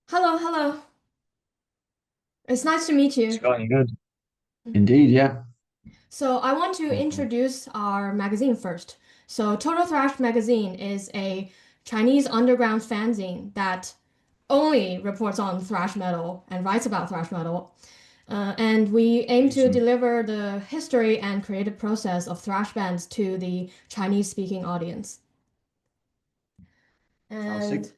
Hello, hello. It's nice to meet It's you. going good. Indeed, yeah. So, I want to Mhm. introduce our magazine first. So, Total Thrash Magazine is a Chinese underground fanzine that only reports on thrash metal and writes about thrash metal. And we aim to Decent. deliver the history and creative process of thrash bands to the Chinese-speaking audience. Sounds sick. And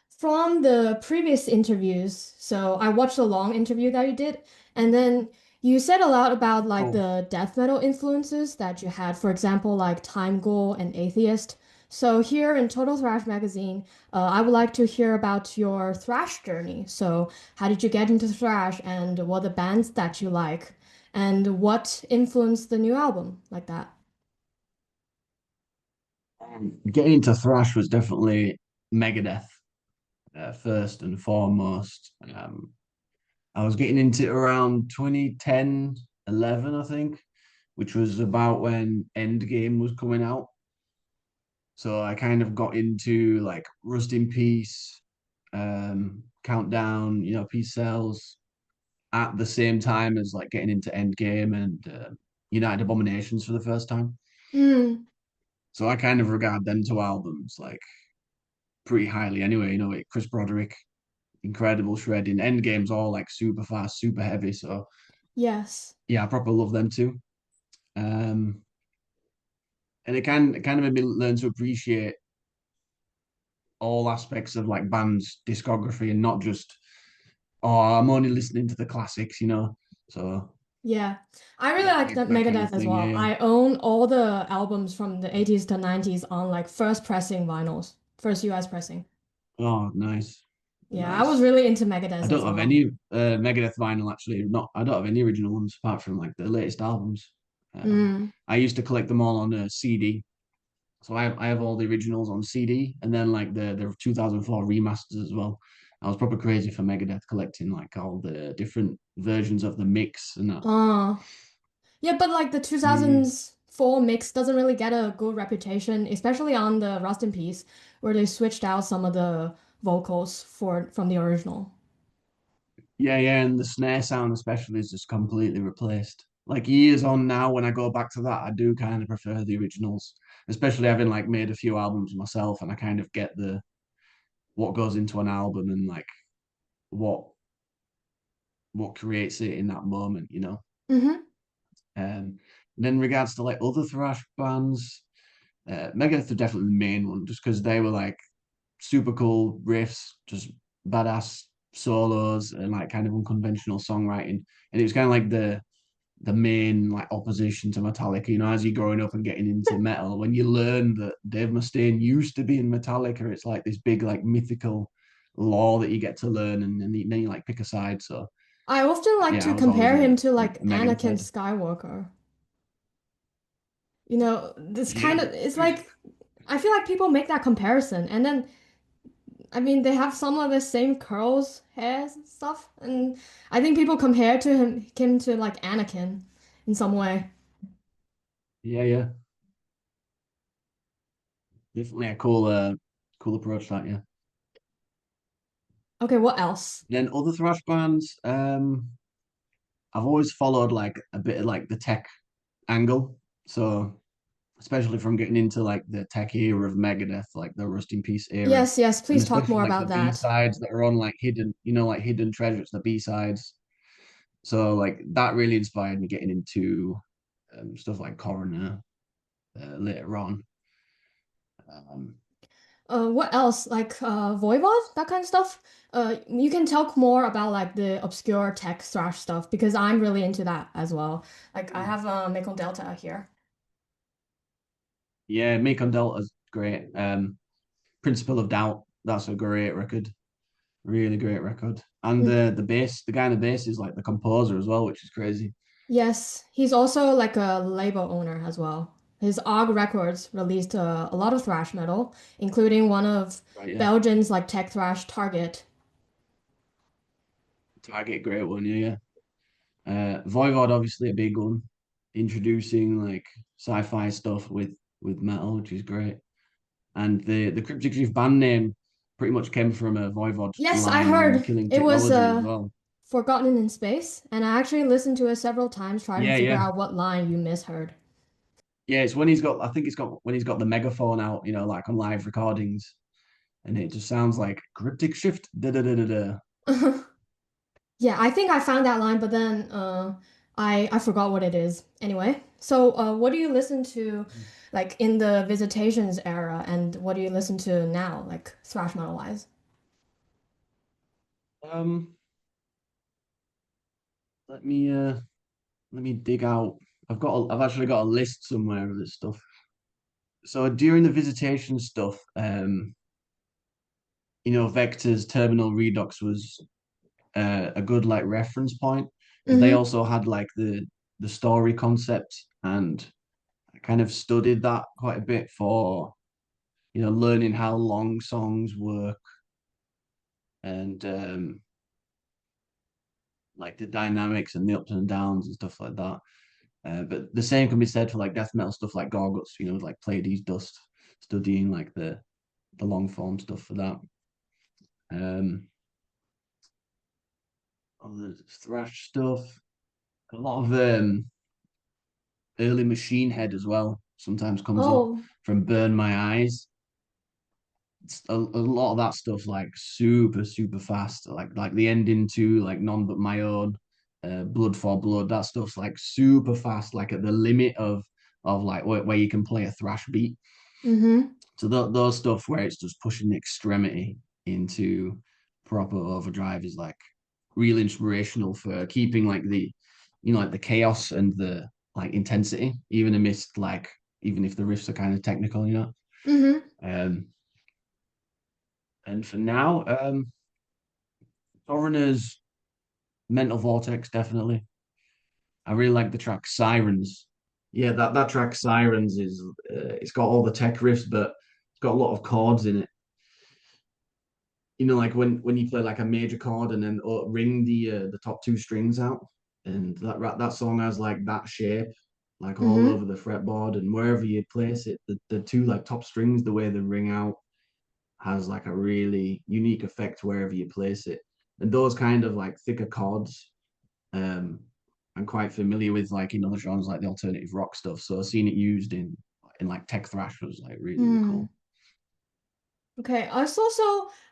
from the previous interviews, so I watched a long interview that you did, and then you said a lot about like Cool. the death metal influences that you had, for example, like Time Ghoul and Atheist. So here in Total Thrash Magazine, I would like to hear about your thrash journey. So how did you get into thrash, and what are the bands that you like, and what influenced the new album, like that? Getting into thrash was definitely Megadeth, first and foremost. I was getting into it around 2010, 11, I think, which was about when Endgame was coming out. So I kind of got into like Rust in Peace, Countdown, Peace Cells at the same time as like getting into Endgame and United Abominations for the first time. Mm, So I kind of regard them two albums like pretty highly anyway. Chris Broderick, incredible shredding. Endgame's all like super fast, super heavy. So yes. yeah, I proper love them too. Um, and it kind of made me learn to appreciate all aspects of like bands' discography and not just, oh, I'm only listening to the classics. So Yeah, I really that like kind the that kind of Megadeth as thing. Yeah, well. yeah. I own all the albums from the 80s to 90s on like first pressing vinyls, first US pressing. Oh, nice, Yeah, I was nice. really into I Megadeth as don't have well. any Megadeth vinyl actually. Not I don't have any original ones apart from like the latest albums. Mm. I used to collect them all on a CD. So I have all the originals on CD and then like the 2004 remasters as well. I was proper crazy for Megadeth collecting like all the different versions of the mix and that. Oh, yeah, but like the Mm. 2004 mix doesn't really get a good reputation, especially on the Rust in Peace, where they switched out some of the vocals for from the original. Yeah, yeah, and the snare sound especially is just completely replaced. Like years on now, when I go back to that, I do kind of prefer the originals, especially having like made a few albums myself, and I kind of get the what goes into an album and like what what creates it in that moment. Mm-hmm. And then in regards to like other thrash bands, Megadeth are definitely the main one, just because they were like super cool riffs, just badass solos, and like kind of unconventional songwriting. And it was kind of like the main like opposition to Metallica. As you're growing up and getting into metal, when you learn that Dave Mustaine used to be in Metallica, it's like this big like mythical lore that you get to learn, and then you like pick a side. So I often like yeah, I to was always compare him to a like Megadeth Anakin head. Skywalker. This kind Yeah, of it's like I feel like people make that comparison, and then I mean they have some of the same curls, hairs, and stuff, and I think people compare to him to like Anakin in some way. yeah, yeah. Definitely a cool approach that, yeah. Okay, what else? Then other thrash bands, I've always followed like a bit of like the tech angle. So especially from getting into like the tech era of Megadeth, like the Rust in Peace era, Yes, yes, and please talk especially more like the about B that. sides that are on like like hidden treasures, the B sides. So like that really inspired me getting into stuff like Coroner later on. Um, What else? Like Voivod, that kind of stuff. You can talk more about like the obscure tech thrash stuff because I'm really into that as well. Like I have Mekong Delta here. yeah, Make on Delta's great. Principle of Doubt, that's a great record. Really great record. And the guy in the bass is like the composer as well, which is crazy. Yes, he's also like a label owner as well. His OG Records released a lot of thrash metal, including one of Right, yeah. Belgium's like tech thrash Target. Target, great one, yeah, yeah. Voivod, obviously a big one, introducing like sci-fi stuff with metal, which is great. And the Cryptic Shift band name pretty much came from a Voivod Yes, I line on heard killing it was technology as well. Forgotten in Space, and I actually listened to it several times trying to Yeah, figure yeah. out what line you misheard. Yeah, it's when he's got, I think it's got when he's got the megaphone out, like on live recordings, and it just sounds like Cryptic Shift. Da da da da da. Yeah, I think I found that line, but then I forgot what it is. Anyway, so what do you listen to like in the Visitations era, and what do you listen to now, like thrash metal wise? Um, let me uh let me dig out. I've actually got a list somewhere of this stuff. So during the visitation stuff, Vektor's Terminal Redux was a good like reference point because they Mm-hmm. also had like the story concept, and I kind of studied that quite a bit for learning how long songs work, and like the dynamics and the ups and downs and stuff like that. But the same can be said for like death metal stuff like Gorguts, like Pleiades Dust, studying like the long form stuff for that. Um, other thrash stuff, a lot of early Machine Head as well. Sometimes comes up Oh. from Burn My Eyes. It's a lot of that stuff like super super fast, like the ending to like None But My Own, Blood for Blood. That stuff's like super fast, like at the limit of like where you can play a thrash beat. Mm-hmm. So those stuff where it's just pushing the extremity into proper overdrive is like real inspirational for keeping like like the chaos and the like intensity, even amidst like even if the riffs are kind of technical. Mm-hmm. Um, and for now, Foreigner's Mental Vortex definitely. I really like the track Sirens. Yeah, that track Sirens is it's got all the tech riffs, but it's got a lot of chords in it. Like when you play like a major chord and then ring the top two strings out, and that song has like that shape, like all Mm-hmm. over the fretboard, and wherever you place it, the two like top strings, the way they ring out, has like a really unique effect wherever you place it. And those kind of like thicker chords, um, I'm quite familiar with like in other genres like the alternative rock stuff. So seeing it used in like tech thrash was like really, really Mm. cool. Okay, I also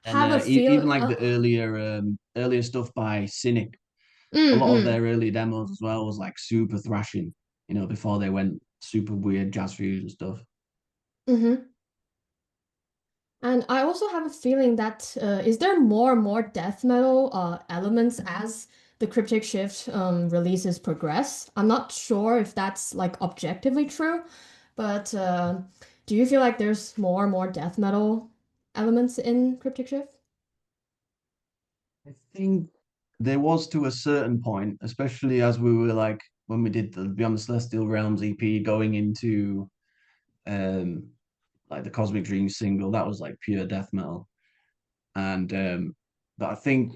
And have a even feel. like the earlier stuff by Cynic, a lot of Mm-mm. their early demos as well was like super thrashing, before they went super weird jazz fusion stuff. Mm-hmm. And I also have a feeling that is there more and more death metal elements as the Cryptic Shift releases progress? I'm not sure if that's like objectively true, but do you feel like there's more and more death metal elements in Cryptic Shift? I think there was to a certain point, especially as we were like when we did the Beyond the Celestial Realms EP going into um like the Cosmic Dreams single, that was like pure death metal. And but I think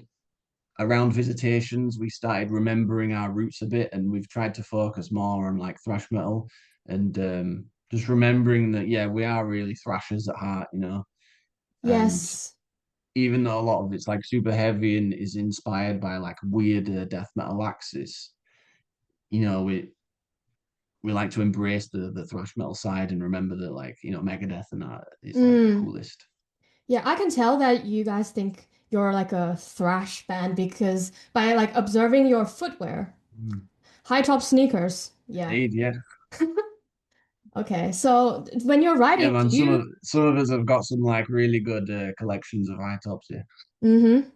around visitations we started remembering our roots a bit, and we've tried to focus more on like thrash metal, and just remembering that yeah, we are really thrashers at heart. And Yes. even though a lot of it's like super heavy and is inspired by like weird death metal axis, we like to embrace the thrash metal side and remember that like Megadeth and that is like the Mm. coolest. Yeah, I can tell that you guys think you're like a thrash band because by like observing your footwear, Mm. high top sneakers. Yeah. Indeed, yeah. Okay, so when you're Yeah, writing, man. do you? Some of us have got some like really good collections of high tops. Yeah. Mm-hmm.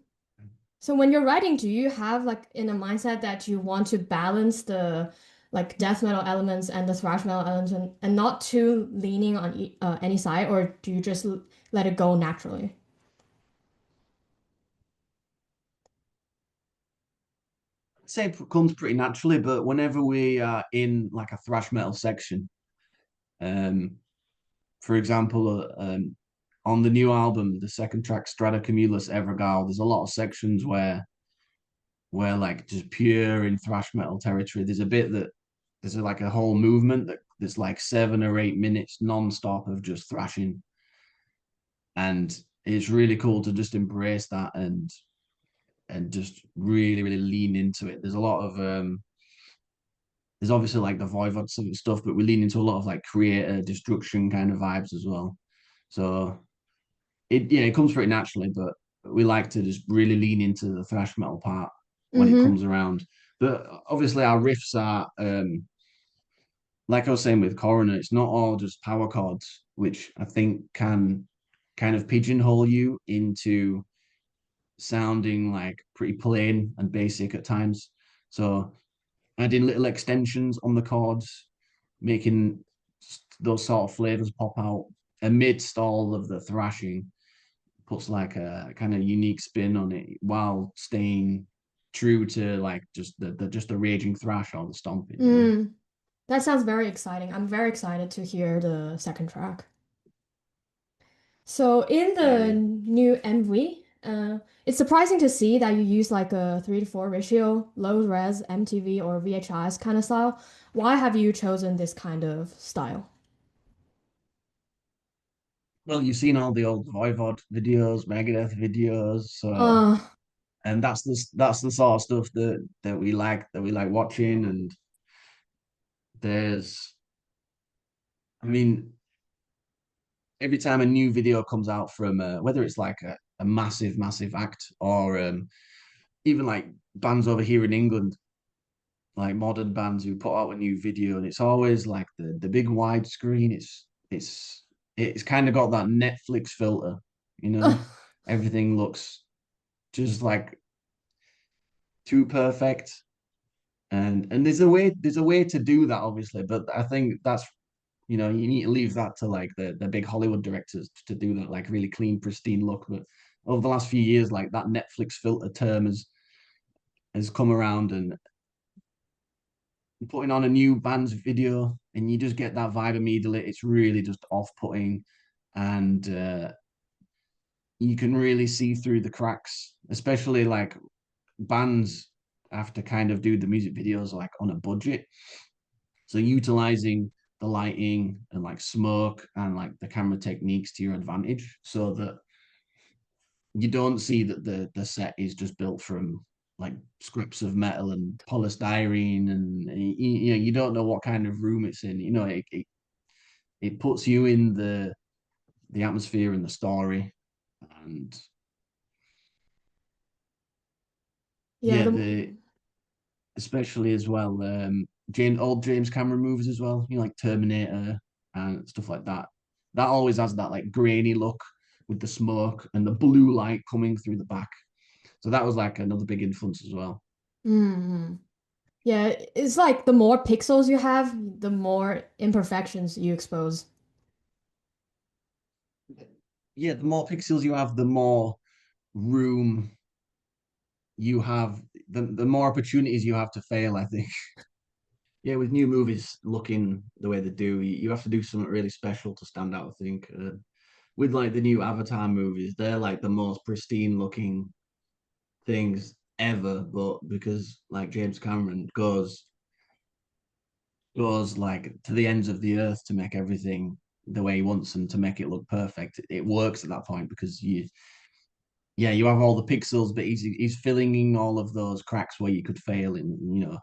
So when you're writing, do you have like in a mindset that you want to balance the like death metal elements and the thrash metal elements and not too leaning on any side, or do you just let it go naturally? I'd say it comes pretty naturally, but whenever we are in like a thrash metal section, um, for example, on the new album, the second track Strata Cumulus Evergal, there's a lot of sections where like just pure in thrash metal territory. There's a bit that there's like a whole movement that's like 7 or 8 minutes non-stop of just thrashing. And it's really cool to just embrace that and just really, really lean into it. There's a lot of there's obviously like the Voivod sort of stuff, but we lean into a lot of like creator destruction kind of vibes as well. So it comes pretty naturally, but we like to just really lean into the thrash metal part when it Mm-hmm. comes around. But obviously our riffs are like I was saying with Coroner, it's not all just power chords, which I think can kind of pigeonhole you into sounding like pretty plain and basic at times. So adding little extensions on the chords, making those sort of flavors pop out amidst all of the thrashing puts like a kind of unique spin on it while staying true to like just the raging thrash or the stomping, you know. Mm. That sounds very exciting. I'm very excited to hear the second track. So in Yeah, the yeah. new MV, it's surprising to see that you use like a 3:4 ratio, low res MTV or VHS kind of style. Why have you chosen this kind of style? Well, you've seen all the old Voivod videos, Megadeth videos, so Uh, and that's the sort of stuff that we like watching. And there's, I mean, every time a new video comes out from whether it's like a massive, massive act or even like bands over here in England, like modern bands who put out a new video, and it's always like the big widescreen. It's kind of got that Netflix filter, you know. Everything looks just like too perfect, and there's a way to do that, obviously, but I think that's you need to leave that to like the big Hollywood directors to do that like really clean, pristine look. But over the last few years, like that Netflix filter term has come around, and putting on a new band's video and you just get that vibe immediately. It's really just off-putting, and you can really see through the cracks, especially like bands have to kind of do the music videos like on a budget. So utilizing the lighting and like smoke and like the camera techniques to your advantage so that you don't see that the set is just built from like scripts of metal and polystyrene, and you know you don't know what kind of room it's in. It puts you in the atmosphere and the story. And yeah, yeah, the the especially as well James Cameron movies as well, like Terminator and stuff like that. That always has that like grainy look with the smoke and the blue light coming through the back. So that was like another big influence as well. mm, yeah, it's like the more pixels you have, the more imperfections you expose. Yeah, the more pixels you have, the more room you have, the more opportunities you have to fail, I think. Yeah, with new movies looking the way they do, you have to do something really special to stand out, I think. With like the new Avatar movies, they're like the most pristine looking things ever, but because like James Cameron goes like to the ends of the earth to make everything the way he wants and to make it look perfect, it works at that point because you have all the pixels, but he's filling in all of those cracks where you could fail in, you know.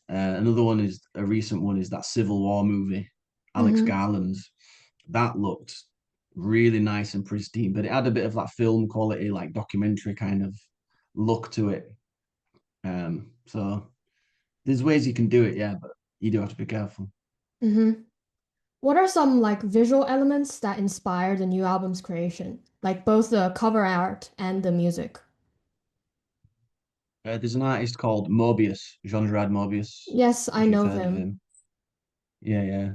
Another one is a recent one is that Civil War movie, Alex Hmm. Garland's. That looked really nice and pristine, but it had a bit of that film quality, like documentary kind of look to it. So there's ways you can do it, yeah, but you do have to be careful. Hmm. What are some like visual elements that inspire the new album's creation? Like both the cover art and the music. There's an artist called Mobius, Jean-Gerard Mobius, Yes, I if you've know heard of him. him. Yeah, yeah,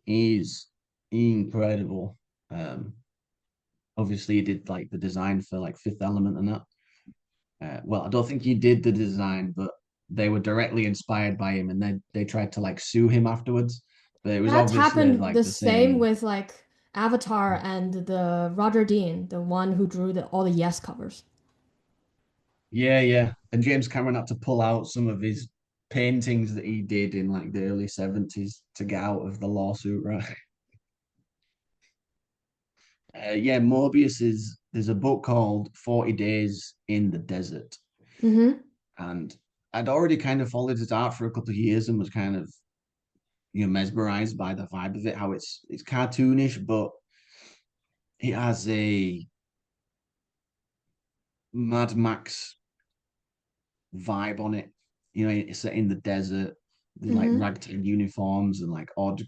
he's incredible. Um, Obviously, he did like the design for like Fifth Element and that. Well, I don't think he did the design, but they were directly inspired by him, and they tried to like sue him afterwards. But it was That obviously happened like the the same same. with like Avatar and the Roger Dean, the one who drew all the Yes covers. Yeah, yeah. And James Cameron had to pull out some of his paintings that he did in like the early 70s to get out of the lawsuit, right? Yeah, Mobius is. there's a book called 40 Days in the Desert. Mm-hmm. And I'd already kind of followed his art for a couple of years and was kind of, mesmerized by the vibe of it, how it's cartoonish, but it has a Mad Max vibe on it. It's set in the desert, the like Mm-hmm. ragtag uniforms and like odd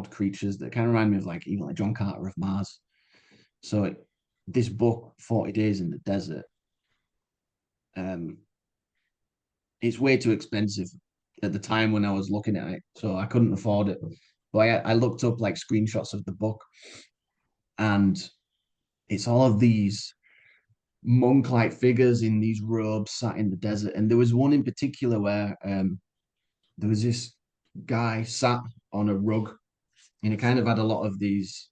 creatures that kind of remind me of like even like John Carter of Mars. So this book, 40 Days in the Desert, um, it's way too expensive at the time when I was looking at it, so I couldn't afford it. But I looked up like screenshots of the book, and it's all of these monk-like figures in these robes sat in the desert. And there was one in particular where there was this guy sat on a rug, and it kind of had a lot of these,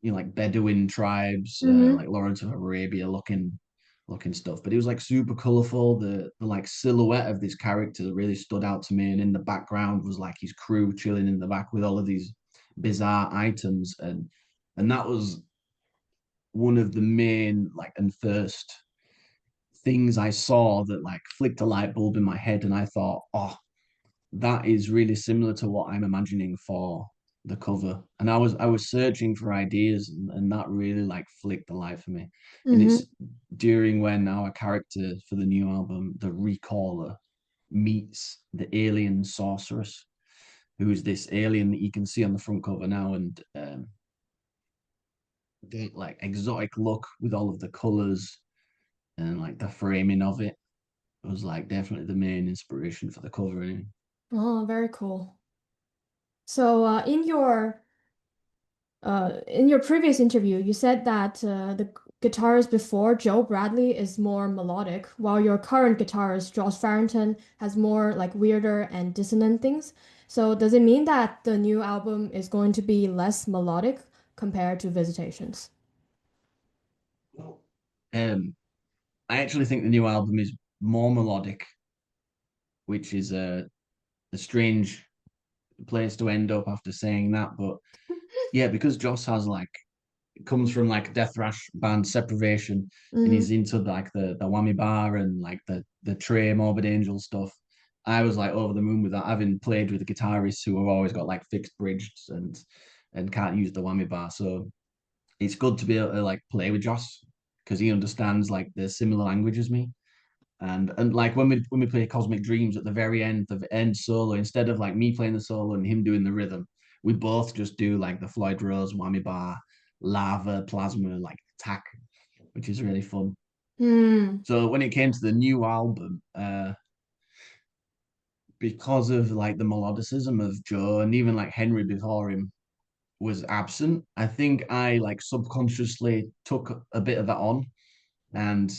like Bedouin tribes, Mm-hmm. like Lawrence of Arabia looking stuff. But it was like super colorful. The like silhouette of this character really stood out to me. And in the background was like his crew chilling in the back with all of these bizarre items. And that was one of the main like and first things I saw that like flicked a light bulb in my head. And I thought, oh, that is really similar to what I'm imagining for the cover. And I was searching for ideas, and that really like flicked the light for me. And Mm-hmm. it's during when our character for the new album, the Recaller, meets the alien sorceress, who is this alien that you can see on the front cover now, and the like exotic look with all of the colors and like the framing of it was like definitely the main inspiration for the cover. Oh, very cool. So, in your previous interview, you said that the guitarist before Joe Bradley is more melodic, while your current guitarist Josh Farrington has more like weirder and dissonant things. So, does it mean that the new album is going to be less melodic compared to Visitations? Um, I actually think the new album is more melodic, which is a strange place to end up after saying that. But yeah, because Joss has like comes from like a death thrash band Separation, and Mm-hmm. he's into like the whammy bar and like the Trey Morbid Angel stuff. I was like over the moon with that, having played with the guitarists who have always got like fixed bridges and can't use the whammy bar. So it's good to be able to like play with Joss because he understands like the similar language as me. And like when we play Cosmic Dreams at the very end, the end solo, instead of like me playing the solo and him doing the rhythm, we both just do like the Floyd Rose whammy bar, lava, plasma, like attack, which is really fun. Hmm. So when it came to the new album, because of like the melodicism of Joe and even like Henry before him was absent, I think I like subconsciously took a bit of that on and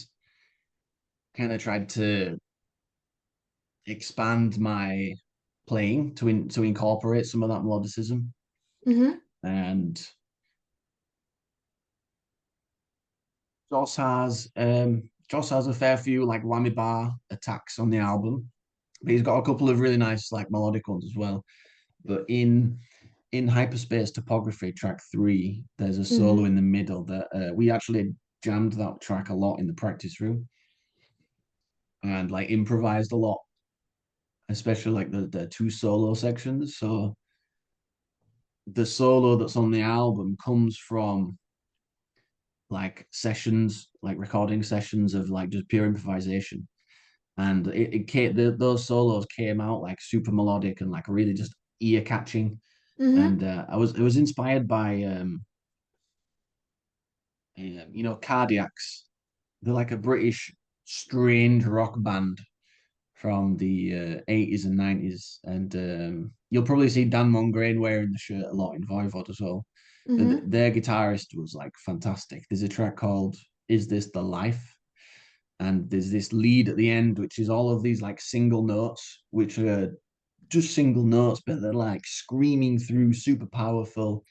kind of tried to expand my playing to incorporate some of that melodicism. Mm-hmm. And Joss has a fair few like whammy bar attacks on the album, but he's got a couple of really nice like melodic ones as well. But in Hyperspace Topography track 3, there's a solo Mm-hmm. in the middle that we actually jammed that track a lot in the practice room and like improvised a lot, especially like the two solo sections. So the solo that's on the album comes from like sessions, like recording sessions of like just pure improvisation. And it came, those solos came out like super melodic and like really just ear catching. Mm-hmm. And it was inspired by Cardiacs. They're like a British strange rock band from the 80s and 90s. And you'll probably see Dan Mongrain wearing the shirt a lot in Voivod as well. Mm-hmm. Their guitarist was like fantastic. There's a track called Is This the Life? And there's this lead at the end, which is all of these like single notes, which are just single notes, but they're like screaming through, super powerful.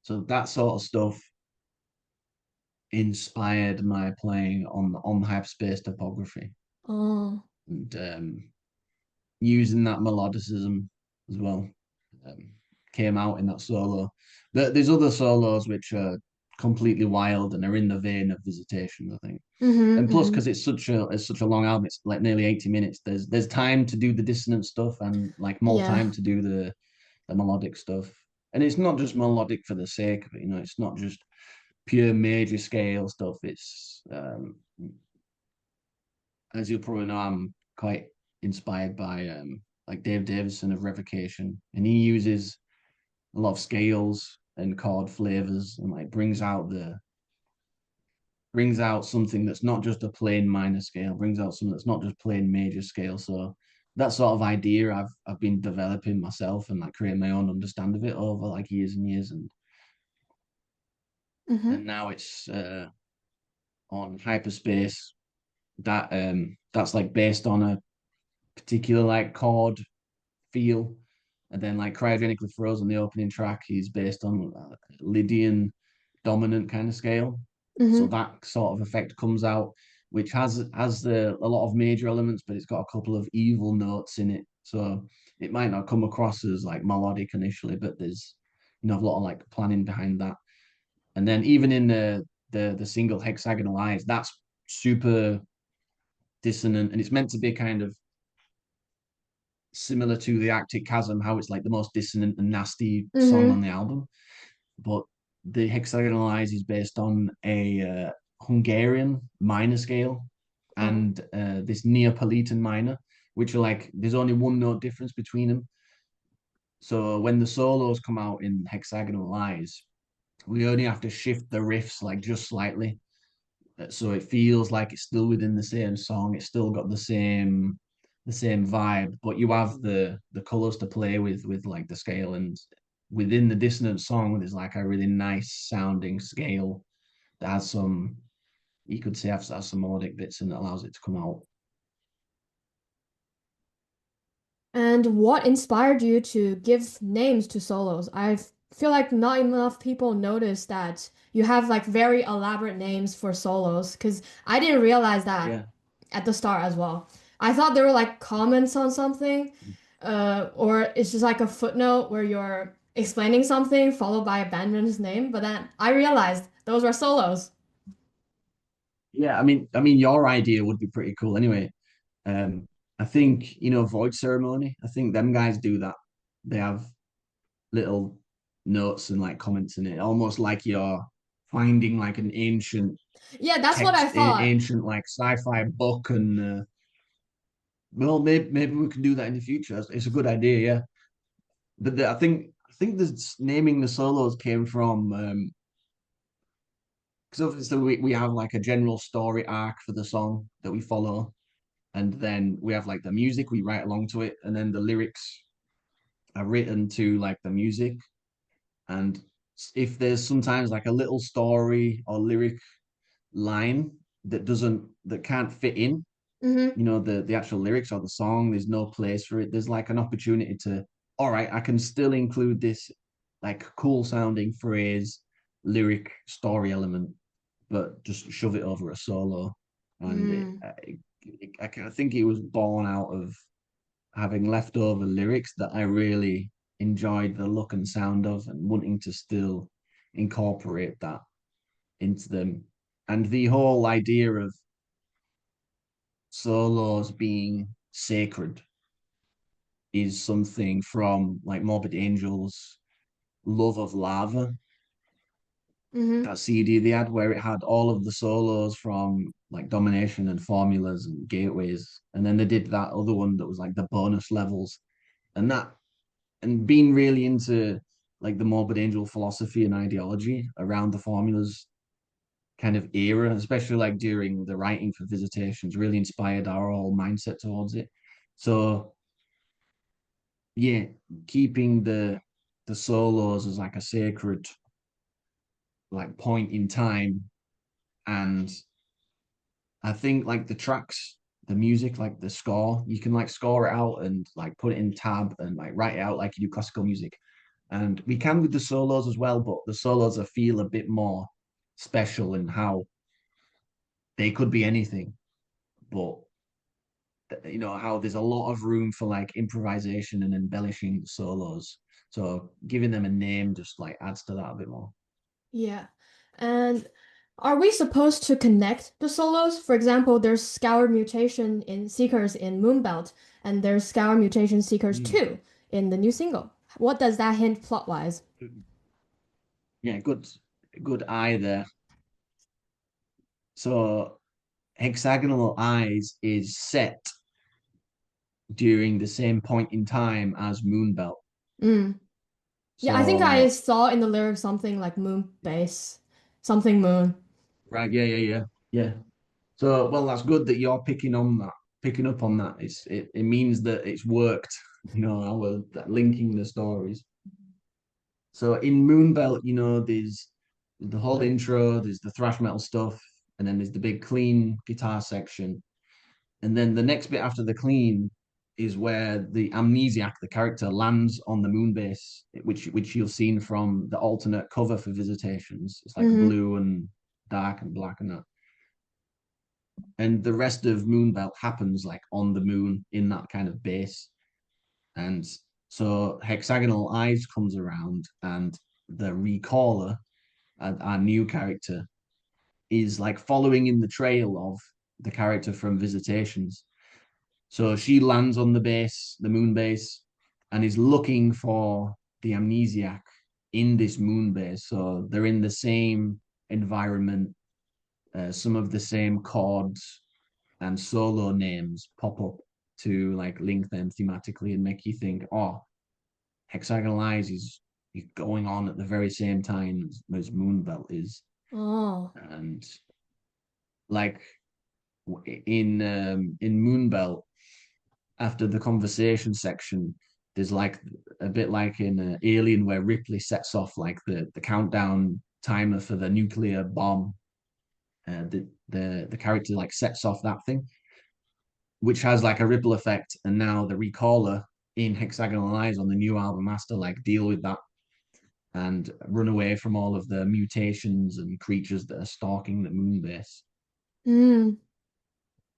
So that sort of stuff inspired my playing on hyperspace topography Oh. and using that melodicism as well. Um, Came out in that solo. There's other solos which are completely wild and are in the vein of Visitation, I think. Mm-hmm, And plus, mm-hmm. because it's such a long album, it's like nearly 80 minutes. There's time to do the dissonant stuff and like more Yeah. time to do the melodic stuff. And it's not just melodic for the sake of it, it's not just pure major scale stuff. It's as you probably know, I'm quite inspired by like Dave Davison of Revocation, and he uses a lot of scales and chord flavors and like brings out something that's not just a plain minor scale, brings out something that's not just plain major scale. So that sort of idea I've been developing myself and like creating my own understand of it over like years and years, Mm-hmm. and now it's on Hyperspace that's like based on a particular like chord feel, and then like Cryogenically Frozen, the opening track, is based on Lydian dominant kind of scale. So Mm-hmm. that sort of effect comes out, which has a lot of major elements, but it's got a couple of evil notes in it. So it might not come across as like melodic initially, but there's a lot of like planning behind that. And then even in the single Hexagonal Eyes, that's super dissonant, and it's meant to be kind of similar to the Arctic Chasm, how it's like the most dissonant and nasty song on Mm-hmm. the album. But the Hexagonal Eyes is based on a Hungarian minor scale Oh. and this Neapolitan minor, which are like there's only one note difference between them. So when the solos come out in Hexagonal Eyes, we only have to shift the riffs like just slightly, so it feels like it's still within the same song. It's still got the same vibe, but you have the colors to play with like the scale, and within the dissonant song, there's like a really nice sounding scale that has some, you could say, has some melodic bits and that allows it to come out. And what inspired you to give names to solos? I feel like not enough people notice that you have like very elaborate names for solos because I didn't realize that Yeah. at the start as well. I thought there were like comments on something, or it's just like a footnote where you're explaining something followed by a bandman's name, but then I realized those were solos. Yeah, I mean, your idea would be pretty cool. Anyway, I think Void Ceremony. I think them guys do that. They have little notes and like comments in it, almost like you're finding like an ancient Yeah, that's what I text, thought. ancient like sci-fi book, and well, maybe we can do that in the future. It's a good idea, yeah. But I think this naming the solos came from because obviously we have like a general story arc for the song that we follow, and then we have like the music we write along to it, and then the lyrics are written to like the music. And if there's sometimes like a little story or lyric line that can't fit in, Hmm. the actual lyrics or the song, there's no place for it. There's like an opportunity to, all right, I can still include this like cool sounding phrase, lyric, story element, but just shove it over a solo. And Mm. I think it was born out of having leftover lyrics that I really enjoyed the look and sound of, and wanting to still incorporate that into them. And the whole idea of solos being sacred is something from like Morbid Angel's Love of Lava, Hmm. that CD they had, where it had all of the solos from like Domination and Formulas and Gateways. And then they did that other one that was like the bonus levels. And being really into like the Morbid Angel philosophy and ideology around the Formulas kind of era, especially like during the writing for Visitations, really inspired our whole mindset towards it. So yeah, keeping the solos as like a sacred like point in time, and I think like the tracks, the music, like the score, you can like score it out and like put it in tab and like write it out like you do classical music. And we can with the solos as well, but the solos I feel a bit more special in how they could be anything, but how there's a lot of room for like improvisation and embellishing the solos. So giving them a name just like adds to that a bit more. Yeah. And are we supposed to connect the solos? For example, there's Scour Mutation in Seekers in Moonbelt, and there's Scour Mutation Seekers Mm. 2 in the new single. What does that hint plot-wise? Yeah, good eye there. So hexagonal eyes is set during the same point in time as Moonbelt. Mm. Yeah, I think I So saw in the lyrics something like moon base, something moon. right, yeah. So well, that's good that you're picking up on that. It means that it's worked. Our linking the stories. So in Moonbelt, there's the whole intro, there's the thrash metal stuff, and then there's the big clean guitar section. And then the next bit after the clean is where the amnesiac, the character, lands on the moon base, which you've seen from the alternate cover for Visitations. It's like Mm-hmm. blue and dark and black and that. And the rest of Moonbelt happens like on the moon in that kind of base. And so Hexagonal Eyes comes around, and the Recaller, our new character, is like following in the trail of the character from Visitations. So she lands on the base, the moon base, and is looking for the amnesiac in this moon base. So they're in the same environment, some of the same chords and solo names pop up to like link them thematically and make you think, oh, Hexagonal Eyes is going on at the very same time as Moonbelt is. Oh. And like in Moonbelt, after the conversation section, there's like a bit like in Alien where Ripley sets off like the countdown timer for the nuclear bomb. The character like sets off that thing, which has like a ripple effect, and now the Recaller in Hexagonal Eyes on the new album has to like deal with that and run away from all of the mutations and creatures that are stalking the moon base. Mm.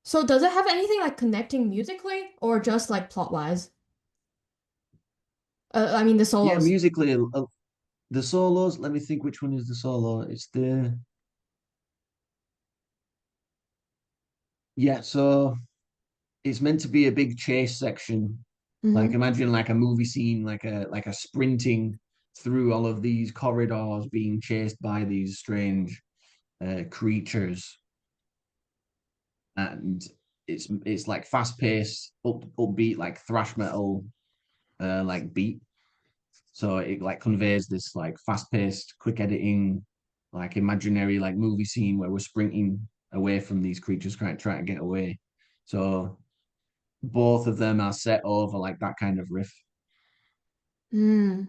So does it have anything like connecting musically or just like plot-wise? I mean the Yeah, solos. musically, the solos. Let me think which one is the solo. It's the yeah. So it's meant to be a big chase section. Like Mm-hmm. imagine like a movie scene, like a sprinting through all of these corridors, being chased by these strange creatures, and it's like fast paced, upbeat, like thrash metal, like beat. So it like conveys this like fast paced, quick editing, like imaginary like movie scene where we're sprinting away from these creatures, trying to get away. So both of them are set over like that kind of riff. Mm.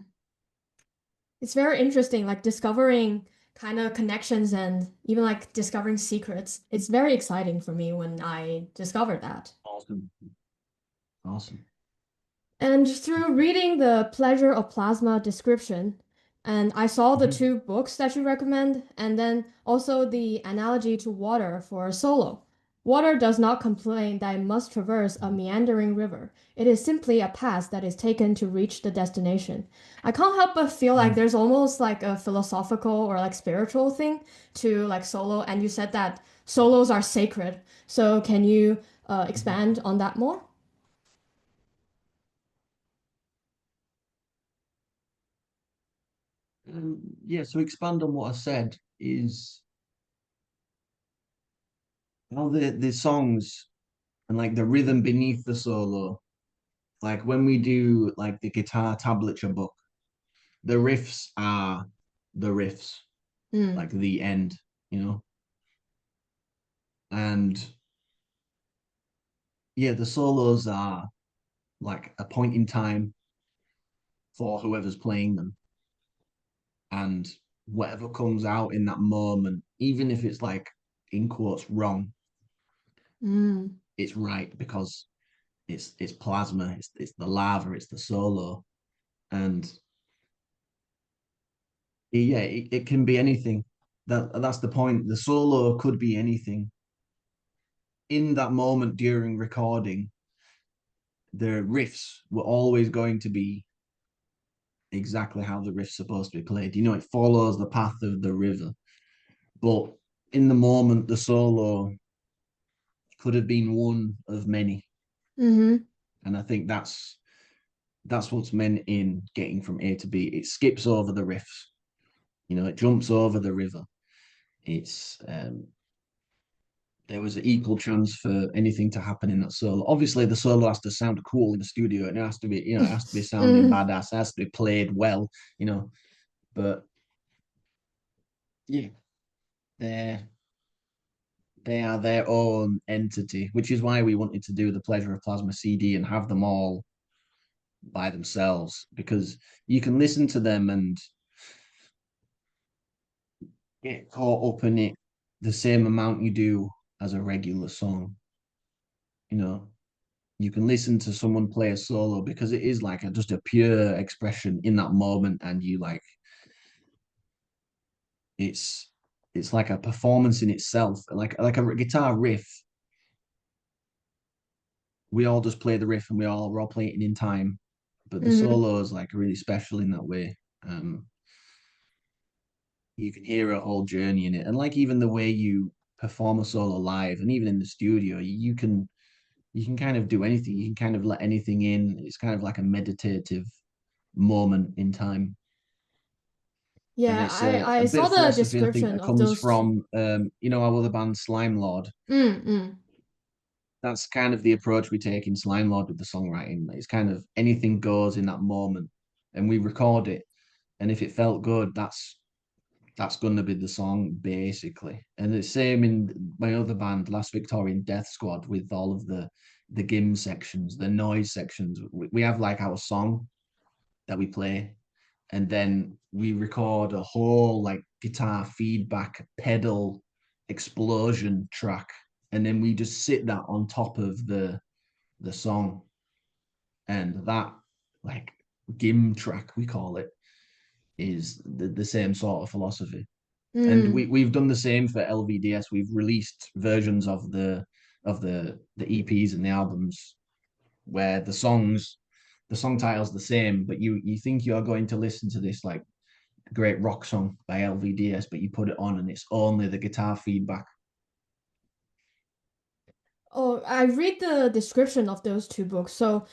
It's very interesting, like discovering kind of connections and even like discovering secrets. It's very exciting for me when I discovered that. Awesome. Awesome. And through reading the Pleasure of Plasma description, and I saw the Mhm. two books that you recommend, and then also the analogy to water for a solo. Water does not complain that it must traverse a meandering river. It is simply a path that is taken to reach the destination. I can't help but feel like Mm. there's almost like a philosophical or like spiritual thing to like solo, and you said that solos are sacred. So can you Mhm. expand on that more? Yeah, so expand on what I said is how the songs and like the rhythm beneath the solo, like when we do like the guitar tablature book, the riffs are the riffs, Mm, like the end, you know? And yeah, the solos are like a point in time for whoever's playing them. And whatever comes out in that moment, even if it's like in quotes wrong, mm. it's right because it's plasma, it's the lava, it's the solo. And yeah, it can be anything. That's the point. The solo could be anything. In that moment during recording, the riffs were always going to be exactly how the riff's supposed to be played. It follows the path of the river. But in the moment, the solo could have been one of many. Mm-hmm. And I think that's what's meant in getting from A to B. It skips over the riffs, it jumps over the river. It's there was an equal chance for anything to happen in that solo. Obviously, the solo has to sound cool in the studio, and it has to be, it has to be sounding Mm-hmm. badass. It has to be played well, you know. But yeah, they're they are their own entity, which is why we wanted to do the Pleasure of Plasma CD and have them all by themselves, because you can listen to them and get caught up in it the same amount you do as a regular song. You know, you can listen to someone play a solo because it is like just a pure expression in that moment, and you like it's it's like a performance in itself, like a guitar riff. We all just play the riff and we're all playing it in time, but the Mm-hmm. solo is like really special in that way. Um, you can hear a whole journey in it, and like even the way you perform a solo live, and even in the studio, you can kind of do anything. You can kind of let anything in. It's kind of like a meditative moment in time. And Yeah, it's I a bit saw of the philosophy, I think, description that of comes those two. from, our other band, Slime Lord. Mm-hmm. That's kind of the approach we take in Slime Lord with the songwriting. It's kind of anything goes in that moment, and we record it. And if it felt good, that's going to be the song basically. And the same in my other band, Last Victorian Death Squad, with all of the gim sections, the noise sections. We have like our song that we play, and then we record a whole like guitar feedback pedal explosion track, and then we just sit that on top of the song, and that like gim track we call it is the same sort of philosophy. And Mm. we've done the same for LVDS. We've released versions of the EPs and the albums where the song title's the same, but you think you're going to listen to this like great rock song by LVDS, but you put it on and it's only the guitar feedback. Oh, I read the description of those two books. So,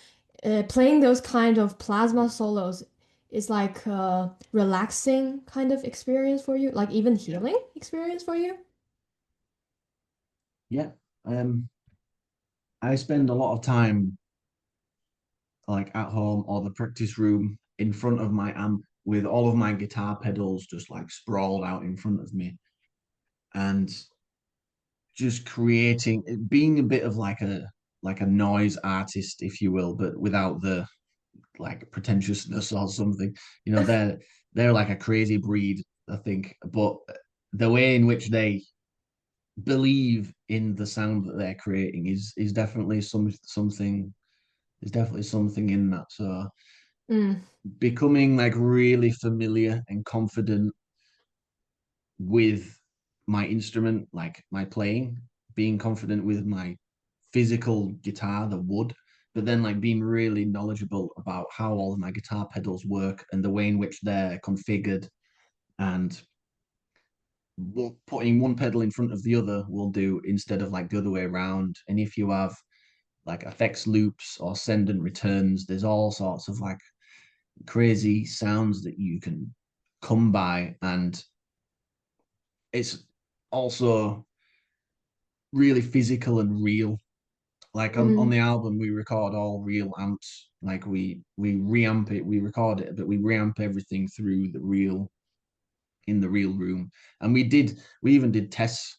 playing those kind of plasma solos is like a relaxing kind of experience for you, like even Yeah. healing experience for you. Yeah. Um, I spend a lot of time like at home or the practice room in front of my amp with all of my guitar pedals just like sprawled out in front of me, and just creating, being a bit of like a noise artist, if you will, but without the like pretentiousness or something. They're like a crazy breed, I think, but the way in which they believe in the sound that they're creating is definitely something. There's definitely something in that. So Mm. becoming like really familiar and confident with my instrument, like my playing, being confident with my physical guitar, the wood, but then like being really knowledgeable about how all of my guitar pedals work and the way in which they're configured, and what putting one pedal in front of the other will do instead of like the other way around. And if you have like effects loops or send and returns, there's all sorts of like crazy sounds that you can come by, and it's also really physical and real. Like on Mm. the album, we record all real amps. Like we reamp it, we record it, but we reamp everything through the real in the real room. And we even did tests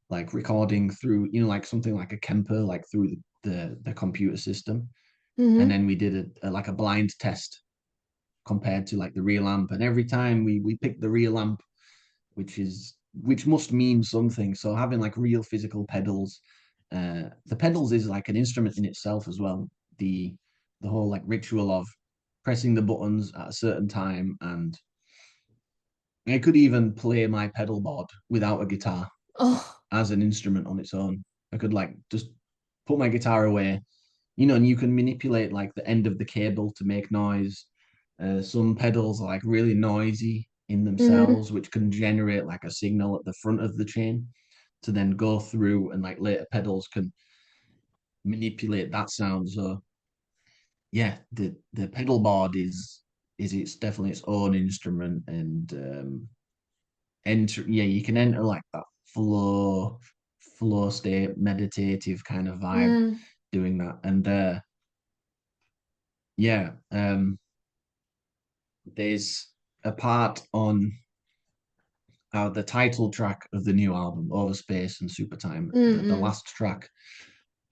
like recording through, like something like a Kemper, like through the computer system. And Mm-hmm. then we did like a blind test compared to like the real amp. And every time we picked the real amp, which must mean something. So having like real physical pedals, the pedals is like an instrument in itself as well. The whole like ritual of pressing the buttons at a certain time, and I could even play my pedal board without a guitar Oh. as an instrument on its own. I could like just put my guitar away, and you can manipulate like the end of the cable to make noise. Some pedals are like really noisy, in Mm-hmm. themselves, which can generate like a signal at the front of the chain to then go through, and like later pedals can manipulate that sound. So yeah, the pedal board is it's definitely its own instrument, and enter, yeah, you can enter like that flow state, meditative kind of vibe Mm, doing that. And yeah, there's a part on the title track of the new album, Overspace and Supertime, the mm, last track.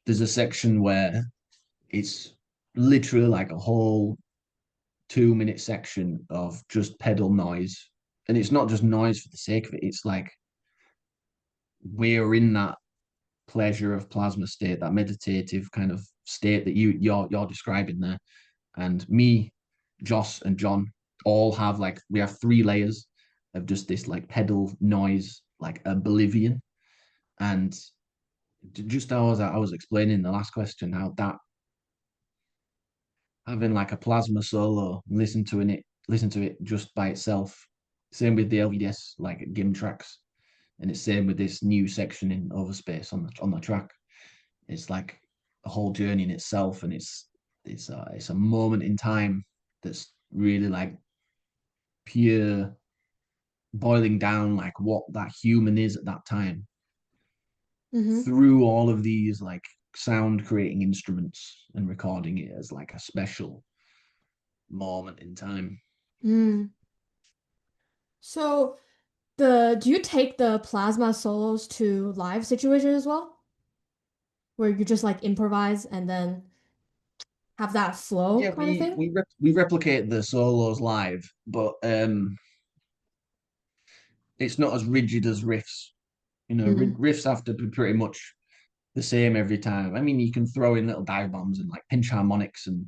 There's a section where it's literally like a whole 2 minute section of just pedal noise. And it's not just noise for the sake of it. It's like we're in that pleasure of plasma state, that meditative kind of state that you're describing there. And me, Joss, and John all have like we have 3 layers of just this like pedal noise, like oblivion. And just as I was explaining the last question, how that having like a plasma solo, listen to it just by itself. Same with the LVDS like GIM tracks, and it's same with this new section in Overspace on the track. It's like a whole journey in itself, and it's a moment in time that's really like pure boiling down like what that human is at that time mm-hmm. through all of these like sound creating instruments and recording it as like a special moment in time. Mm. So the do you take the plasma solos to live situations as well, where you just like improvise and then have that flow Yeah, kind of thing? we replicate the solos live, but it's not as rigid as riffs. You know, Mm-hmm. riffs have to be pretty much the same every time. I mean, you can throw in little dive bombs and like pinch harmonics and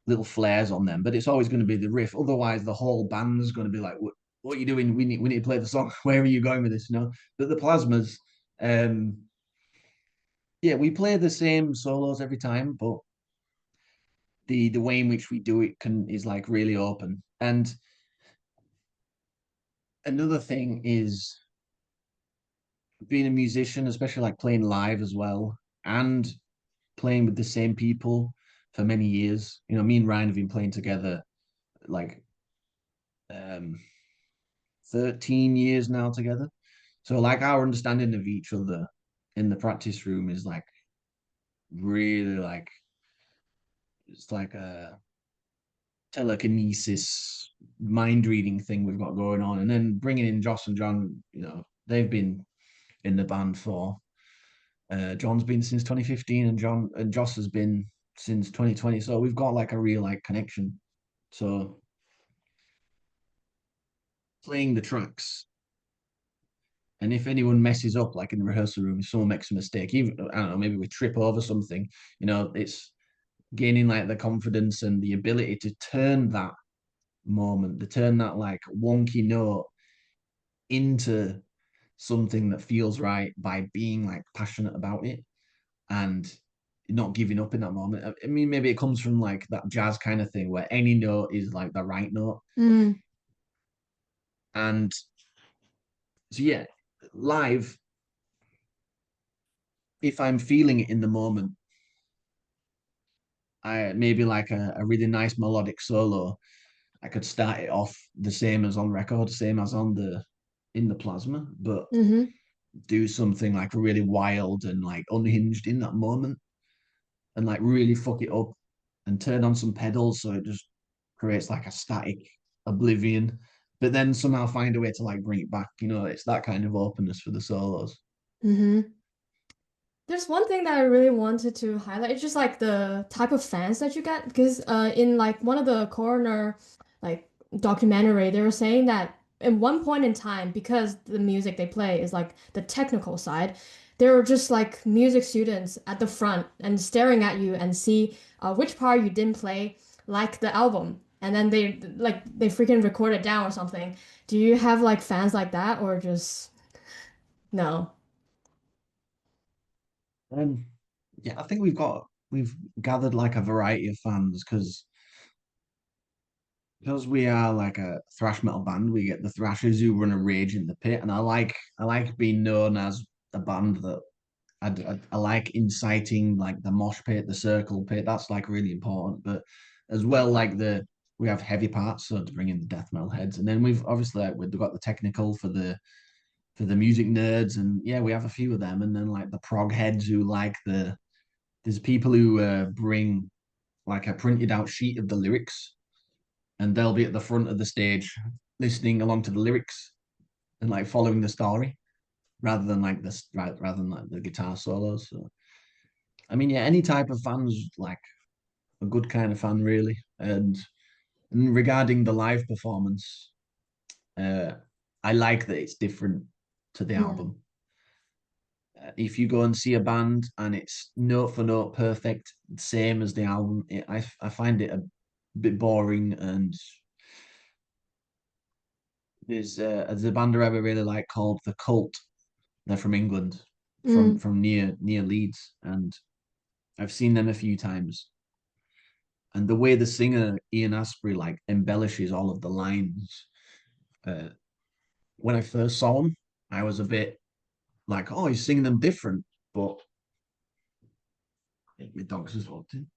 little flares on them, but it's always going to be the riff. Otherwise, the whole band's going to be like, what are you doing? We need to play the song. Where are you going with this?" But the plasmas, um, yeah, we play the same solos every time, but the way in which we do it can is like really open. And another thing is being a musician, especially like playing live as well, and playing with the same people for many years. Me and Ryan have been playing together like um 13 years now together. So like our understanding of each other in the practice room is like really like it's like a telekinesis mind reading thing we've got going on. And then bringing in Joss and John, they've been in the band for John's been since 2015, and John and Joss has been since 2020. So we've got like a real like connection. So playing the tracks, and if anyone messes up, like in the rehearsal room, if someone makes a mistake, even I don't know, maybe we trip over something, it's gaining like the confidence and the ability to turn that moment, to turn that like wonky note into something that feels right by being like passionate about it and not giving up in that moment. I mean, maybe it comes from like that jazz kind of thing where any note is like the right note. Mm, And so, yeah, live, if I'm feeling it in the moment, I maybe like a really nice melodic solo. I could start it off the same as on record, same as on the in the plasma, but mm-hmm. do something like really wild and like unhinged in that moment and like really fuck it up and turn on some pedals so it just creates like a static oblivion, but then somehow find a way to like bring it back. It's that kind of openness for the solos. Mm-hmm. There's one thing that I really wanted to highlight. It's just like the type of fans that you get because in like one of the coroner like documentary, they were saying that in one point in time, because the music they play is like the technical side, there were just like music students at the front and staring at you and see which part you didn't play, like the album, and then they freaking record it down or something. Do you have like fans like that or just no? Um, yeah, I think we've gathered like a variety of fans because because we are like a thrash metal band, we get the thrashers who run a rage in the pit, and I like being known as a band that I like inciting like the mosh pit, the circle pit. That's like really important. But as well, like we have heavy parts, so to bring in the death metal heads, and then we've obviously we've got the technical for the music nerds, and yeah, we have a few of them, and then like the prog heads who like there's people who bring like a printed out sheet of the lyrics, and they'll be at the front of the stage listening along to the lyrics and like following the story rather than like this rather than like the guitar solos. So I mean, yeah, any type of fan's like a good kind of fan, really. And regarding the live performance, uh, I like that it's different to the Mm. album. If you go and see a band and it's note for note perfect, same as the album, I find it a bit boring. And there's a band I ever really like called The Cult. They're from England, Mm. from near Leeds, and I've seen them a few times. And the way the singer Ian Asprey like embellishes all of the lines. Uh, when I first saw him, I was a bit like, oh, he's singing them different, but I think my dog's just walked in.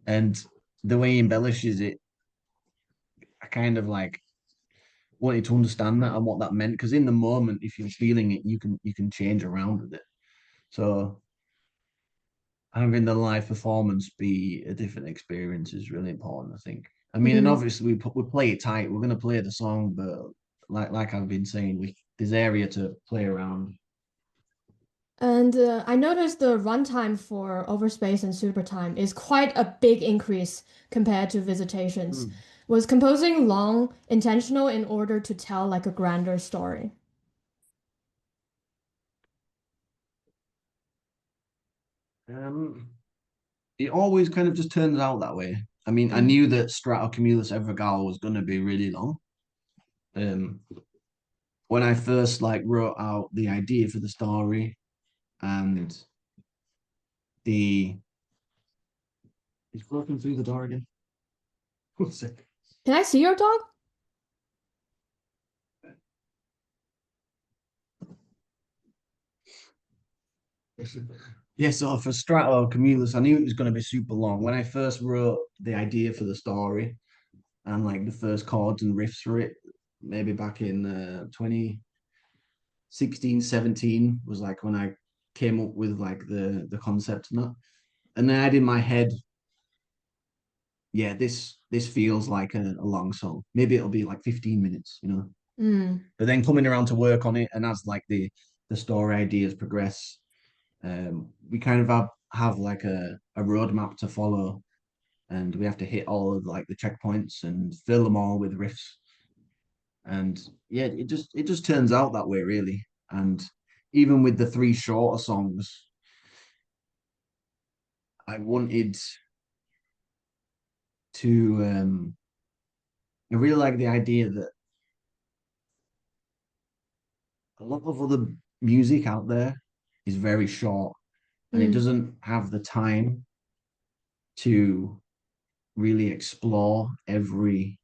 And the way he embellishes it, I kind of like wanted to understand that and what that meant, because in the moment, if you're feeling it, you can change around with it. So having the live performance be a different experience is really important, I think. I mean, and Mm. obviously we play it tight. We're gonna play the song, but like I've been saying, there's area to play around. And I noticed the runtime for Overspace and Supertime is quite a big increase compared to Visitations. Hmm. Was composing long intentional in order to tell like a grander story? Um, it always kind of just turns out that way. I mean, I Mm. knew that Stratocumulus Evergal was gonna be really long. Um, when I first like wrote out the idea for the story and the he's broken through the door again. One sec. Can I see your dog? Yeah, so for Strato Cumulus, I knew it was going to be super long. When I first wrote the idea for the story and like the first chords and riffs for it, maybe back in 2016, 17 was like when I came up with like the concept and that. And then I had in my head, yeah, this feels like a long song. Maybe it'll be like 15 minutes. Mm. But then coming around to work on it, and as like the story ideas progress, we kind of have like a roadmap to follow, and we have to hit all of like the checkpoints and fill them all with riffs. And yeah, it just turns out that way really. And even with the three shorter songs, I wanted to I really like the idea that a lot of other music out there is very short, and it Mm. doesn't have the time to really explore every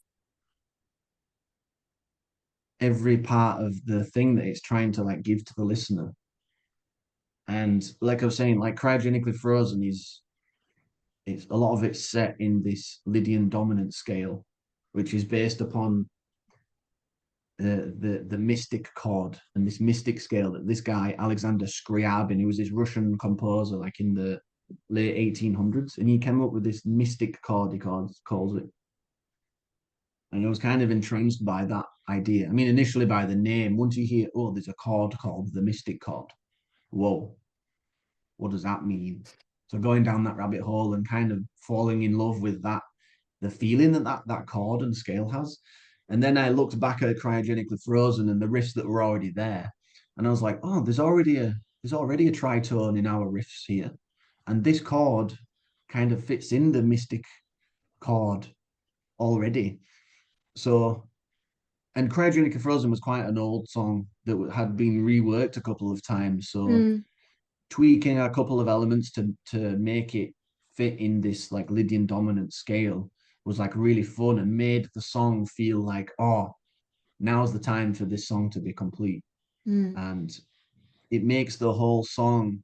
part of the thing that it's trying to like give to the listener. And like I was saying, like cryogenically frozen is it's a lot of it's set in this Lydian dominant scale, which is based upon the mystic chord and this mystic scale that this guy Alexander Scriabin, who was this Russian composer like in the late 1800s, and he came up with this mystic chord, he calls it. And I was kind of entranced by that idea. I mean, initially by the name. Once you hear, oh, there's a chord called the mystic chord. Whoa, what does that mean? So going down that rabbit hole and kind of falling in love with that, the feeling that chord and scale has. And then I looked back at cryogenically frozen and the riffs that were already there, and I was like, oh, there's already a tritone in our riffs here, and this chord kind of fits in the mystic chord already. So, and cryogenically frozen was quite an old song that had been reworked a couple of times. So Mm. tweaking a couple of elements to make it fit in this like Lydian dominant scale was like really fun and made the song feel like, oh, now's the time for this song to be complete. Mm. And it makes the whole song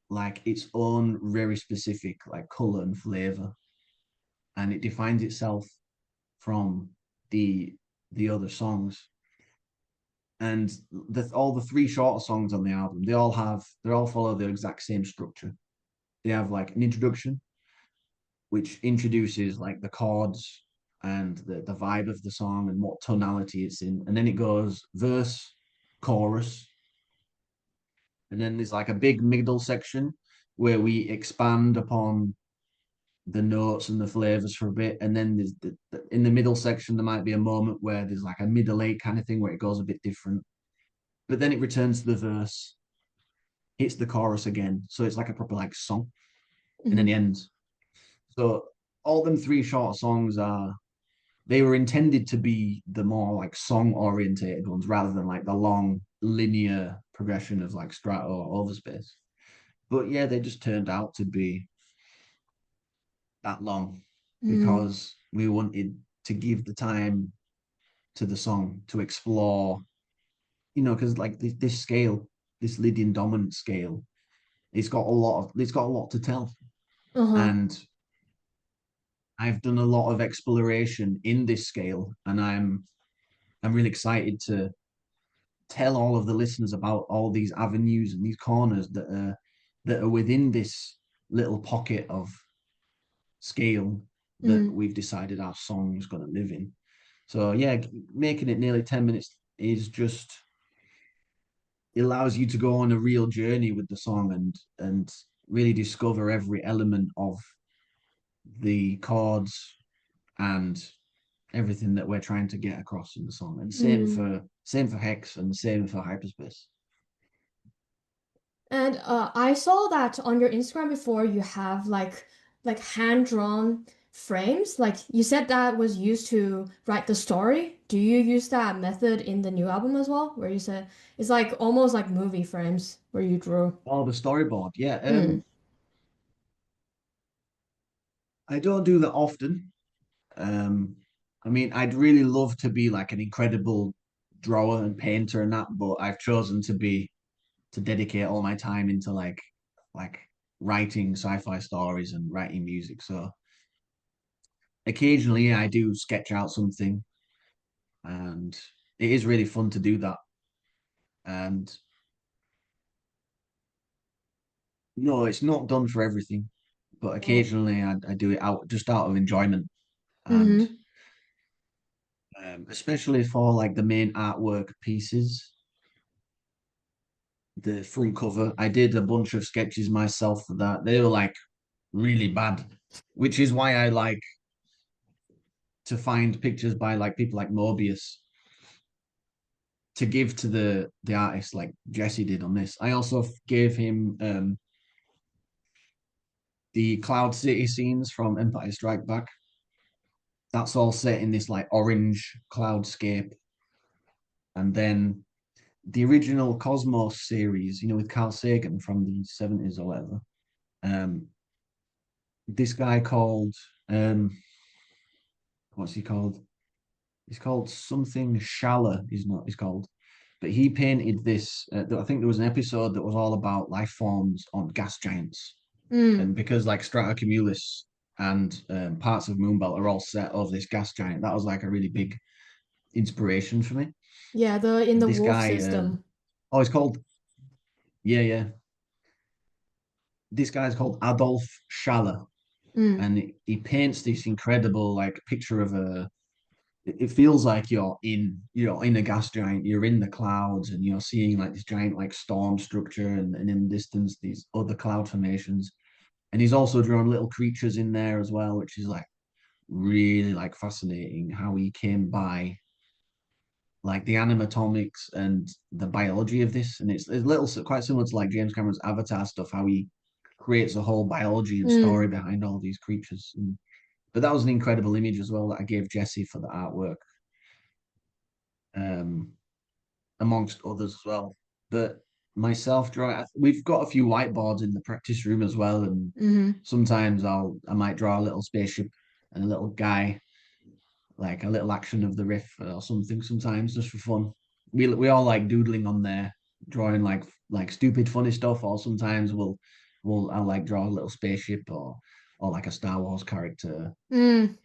like its own very specific like color and flavor, and it defines itself from the the other songs. And all the three shorter songs on the album, they all follow the exact same structure. They have like an introduction, which introduces like the chords and the vibe of the song and what tonality it's in. And then it goes verse, chorus, and then there's like a big middle section where we expand upon the notes and the flavors for a bit. And then there's in the middle section, there might be a moment where there's like a middle eight kind of thing where it goes a bit different. But then it returns to the verse, hits the chorus again. So it's like a proper like song, and then Mm. the ends. So all them three short songs are they were intended to be the more like song orientated ones rather than like the long linear progression of like Strato or Overspace. But yeah, they just turned out to be that long Mm. because we wanted to give the time to the song to explore, because like this scale, this Lydian dominant scale, it's got a lot to tell. Uh-huh. And I've done a lot of exploration in this scale, and I'm really excited to tell all of the listeners about all these avenues and these corners that are within this little pocket of scale that Mm. we've decided our song's going to live in. So yeah, making it nearly 10 minutes is just it allows you to go on a real journey with the song and really discover every element of the chords and everything that we're trying to get across in the song. And Mm. same for Hex and same for Hyperspace. And I saw that on your Instagram before you have like hand-drawn frames. Like you said that was used to write the story. Do you use that method in the new album as well? Where you said it's like almost like movie frames where you drew. Oh, the storyboard. Yeah. Mm. I don't do that often. Um, I mean, I'd really love to be like an incredible drawer and painter and that, but I've chosen to dedicate all my time into like writing sci-fi stories and writing music. So occasionally I do sketch out something, and it is really fun to do that. And no, it's not done for everything, but Oh. occasionally I do it out of enjoyment. And Mm-hmm. especially for like the main artwork pieces, the front cover. I did a bunch of sketches myself for that. They were like really bad, which is why I like to find pictures by like people like Mobius to give to the artist like Jesse did on this. I also gave him the Cloud City scenes from Empire Strike Back. That's all set in this like orange cloudscape, and then the original Cosmos series, with Carl Sagan from the 70s or whatever. Um, this guy called what's he called? He's called something Schaller. He's not. He's called, but he painted this. I think there was an episode that was all about life forms on gas giants, Mm. and because like Stratocumulus and parts of Moonbelt are all set over this gas giant, that was like a really big inspiration for me. Yeah, the in the This wolf guy, system. oh, he's called yeah, yeah. This guy's called Adolf Schaller, Mm. and he paints this incredible like picture of a it feels like you're in a gas giant, you're in the clouds, and you're seeing like this giant like storm structure, and in the distance these other cloud formations. And he's also drawn little creatures in there as well, which is like really like fascinating how he came by like the animatomics and the biology of this. And it's a little quite similar to like James Cameron's Avatar stuff, how he creates a whole biology and story Mm. behind all these creatures. But that was an incredible image as well that I gave Jesse for the artwork, um, amongst others as well. But myself, drawing, we've got a few whiteboards in the practice room as well, and Mm-hmm. sometimes I might draw a little spaceship and a little guy, like a little action of the riff or something sometimes just for fun. We all like doodling on there, drawing like stupid funny stuff, or sometimes I'll like draw a little spaceship or like a Star Wars character. Mm.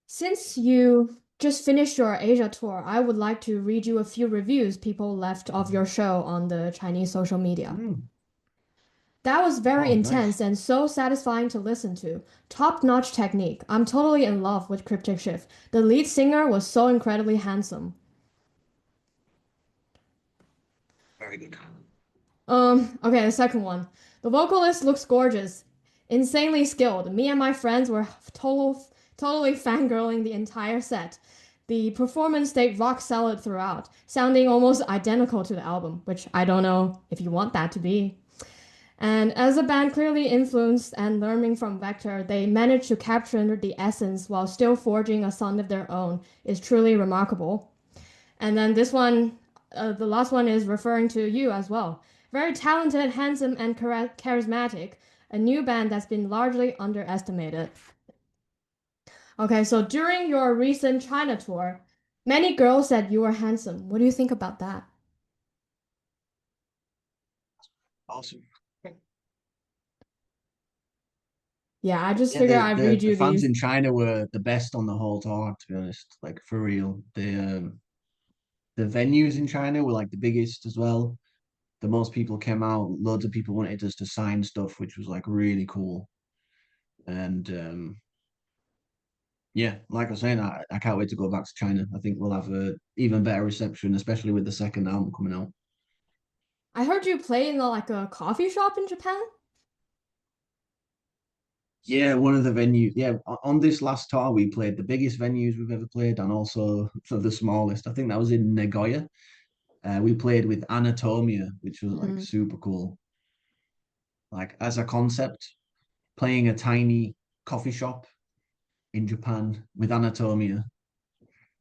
Since you just finished your Asia tour, I would like to read you a few reviews people left of your show on the Chinese social media. Mm. That was very Oh, intense nice. and so satisfying to listen to. Top-notch technique. I'm totally in love with Cryptic Shift. The lead singer was so incredibly handsome. Very good. Okay, the second one. The vocalist looks gorgeous, insanely skilled. Me and my friends were totally fangirling the entire set. The performance stayed rock solid throughout, sounding almost identical to the album, which I don't know if you want that to be. And as a band clearly influenced and learning from Vektor, they managed to capture the essence while still forging a sound of their own is truly remarkable. And then this one, the last one is referring to you as well. Very talented, handsome, and charismatic. A new band that's been largely underestimated. Okay, so during your recent China tour, many girls said you were handsome. What do you think about that? Awesome. Yeah, I just Yeah, figured I'd read the you fans these. in China were the best on the whole tour, to be honest. Like for real. The venues in China were like the biggest as well. The most people came out. Loads of people wanted us to sign stuff, which was like really cool. And yeah, like I was saying, I can't wait to go back to China. I think we'll have a even better reception, especially with the second album coming out. I heard you play in like a coffee shop in Japan. Yeah, one of the venues. Yeah, on this last tour, we played the biggest venues we've ever played, and also the smallest. I think that was in Nagoya. We played with Anatomia, which was like Mm, super cool. Like as a concept, playing a tiny coffee shop in Japan with Anatomia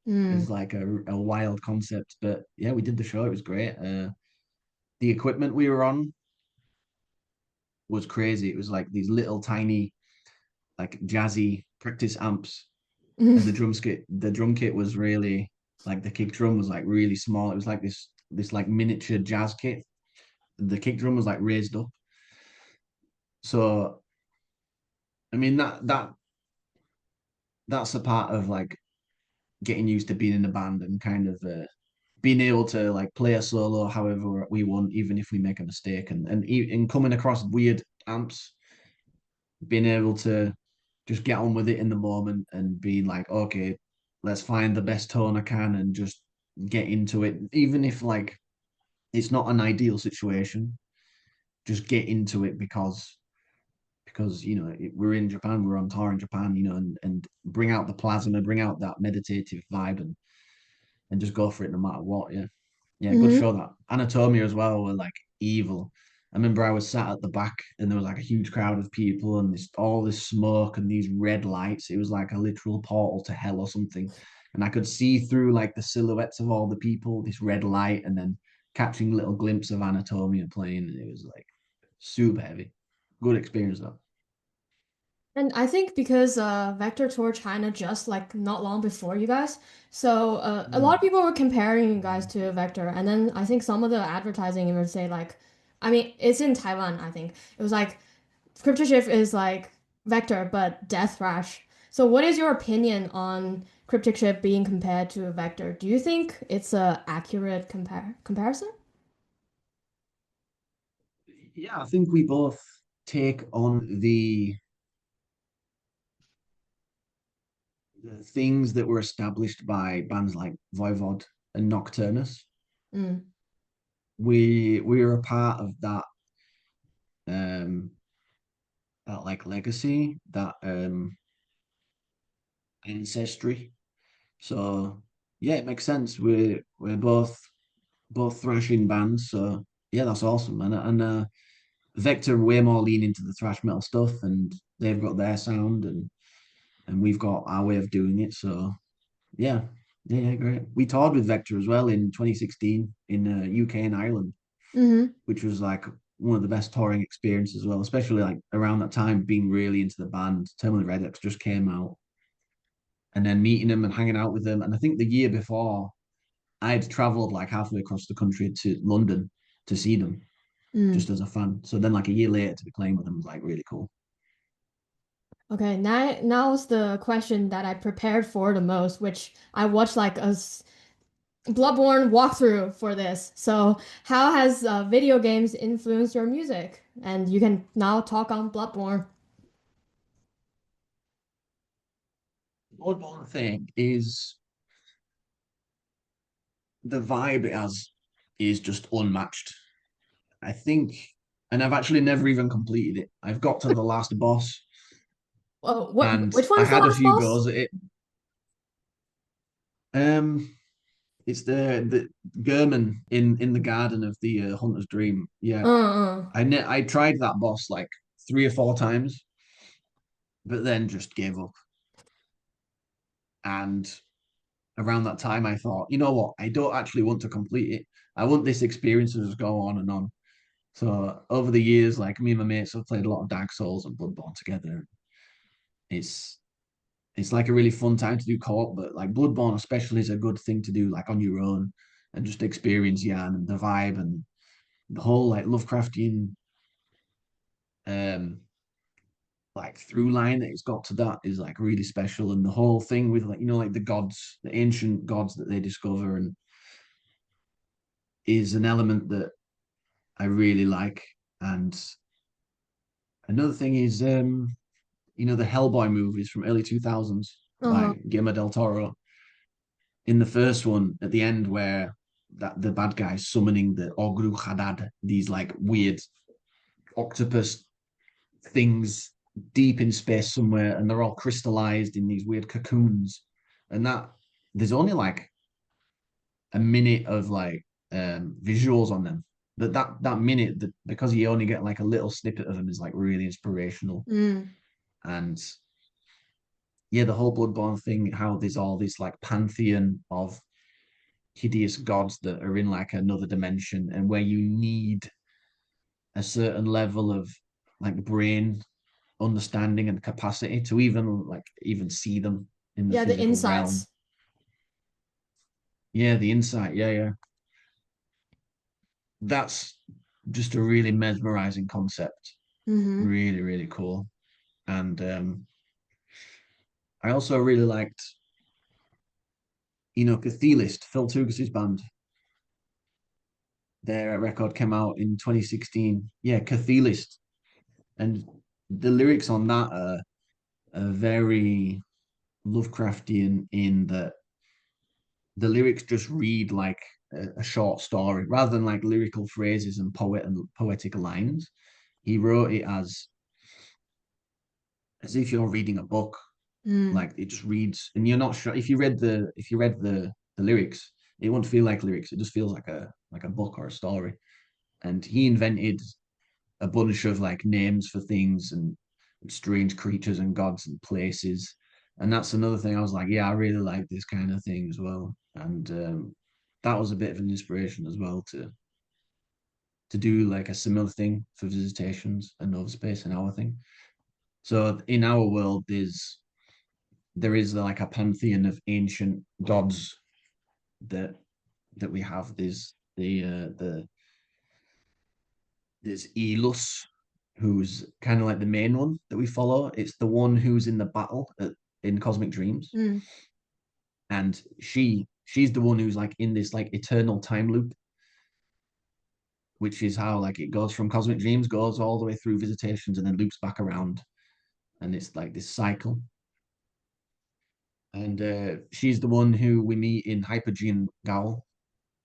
is mm, like a wild concept. But yeah, we did the show. It was great. The equipment we were on was crazy. It was like these little tiny, like jazzy practice amps, and mm, the drum kit was really like the kick drum was like really small. It was like this like miniature jazz kit. The kick drum was like raised up. So I mean that's a part of like getting used to being in a band and kind of being able to like play a solo however we want, even if we make a mistake, and coming across weird amps, being able to just get on with it in the moment and being like, okay, let's find the best tone I can and just get into it, even if like it's not an ideal situation, just get into it because we're in Japan, we're on tour in Japan, and bring out the plasma, bring out that meditative vibe, and just go for it no matter what. Yeah, yeah, good mm-hmm. show. That Anatomia as well were like evil. I remember I was sat at the back and there was like a huge crowd of people and all this smoke and these red lights. It was like a literal portal to hell or something. And I could see through like the silhouettes of all the people, this red light, and then catching little glimpse of Anatomia playing. And it was like super heavy. Good experience though. And I think because Vector toured China just like not long before you guys, so a lot of Mm. people were comparing you guys to Vector, and then I think some of the advertising would say like, I mean, it's in Taiwan. I think it was like Cryptic Shift is like Vector but Death Thrash. So what is your opinion on Cryptic Shift being compared to Vector? Do you think it's a accurate comparison? Yeah, I think we both take on the things that were established by bands like Voivod and Nocturnus. Mm, We are a part of um that like legacy, that ancestry. So yeah, it makes sense. We're both thrashing bands, so yeah, that's awesome. And Vektor way more lean into the thrash metal stuff, and they've got their sound, and we've got our way of doing it. So yeah, yeah, great. We toured with Vektor as well in 2016 in UK and Ireland, mm-hmm. which was like one of the best touring experiences as well, especially like around that time being really into the band. Terminal Red X just came out, and then meeting them and hanging out with them. And I think the year before, I'd traveled like halfway across the country to London to see them Mm. just as a fan. So then like a year later to be playing with them was like really cool. Okay, now's the question that I prepared for the most, which I watched like Bloodborne walkthrough for this. So, how has video games influenced your music? And you can now talk on Bloodborne. Bloodborne thing is the vibe it has is just unmatched. I think, and I've actually never even completed it. I've got to the last boss and Which I one's the had a last few boss? goes at it. Um, it's the German in the garden of the Hunter's Dream. Yeah, Uh. I tried that boss like 3 or 4 times, but then just gave up. And around that time, I thought, you know what? I don't actually want to complete it. I want this experience to just go on and on. So over the years, like me and my mates have played a lot of Dark Souls and Bloodborne together. It's it's like a really fun time to do co-op, but like Bloodborne especially is a good thing to do like on your own and just experience Yan and the vibe and the whole like Lovecraftian um like through line that it's got to that is like really special. And the whole thing with like, like the gods, the ancient gods that they discover and is an element that I really like. And another thing is the Hellboy movies from early 2000s Uh-huh. by Guillermo del Toro. In the first one, at the end, where that the bad guy's summoning the Ogru Hadad, these like weird octopus things deep in space somewhere, and they're all crystallized in these weird cocoons. And that there's only like a minute of like visuals on them. That minute, that because you only get like a little snippet of them, is like really inspirational. Mm. And yeah, the whole Bloodborne thing, how there's all this like pantheon of hideous gods that are in like another dimension, and where you need a certain level of like brain understanding and capacity to even see them in the Yeah, the physical realm. insights. Yeah, the insight. Yeah, yeah. That's just a really mesmerizing concept. Mm-hmm. Really, really cool. And I also really liked, Cathelist, Phil Tougas's band. Their record came out in 2016. Yeah, Cathelist. And the lyrics on that are very Lovecraftian in that the lyrics just read like a short story rather than like lyrical phrases and poetic lines. He wrote it as if you're reading a book. Mm. Like it just reads, and you're not sure if you read the lyrics, it won't feel like lyrics. It just feels like a book or a story. And he invented a bunch of like names for things and strange creatures and gods and places. And that's another thing I was like, yeah, I really like this kind of thing as well. And that was a bit of an inspiration as well to do like a similar thing for visitations and Overspace and our thing. So in our world, there is like a pantheon of ancient gods that we have. There's Elus, who's kind of like the main one that we follow. It's the one who's in the battle in Cosmic Dreams, Mm. and she's the one who's like in this like eternal time loop, which is how like it goes from Cosmic Dreams, goes all the way through visitations, and then loops back around, and it's like this cycle. And she's the one who we meet in Hypergean Gaul,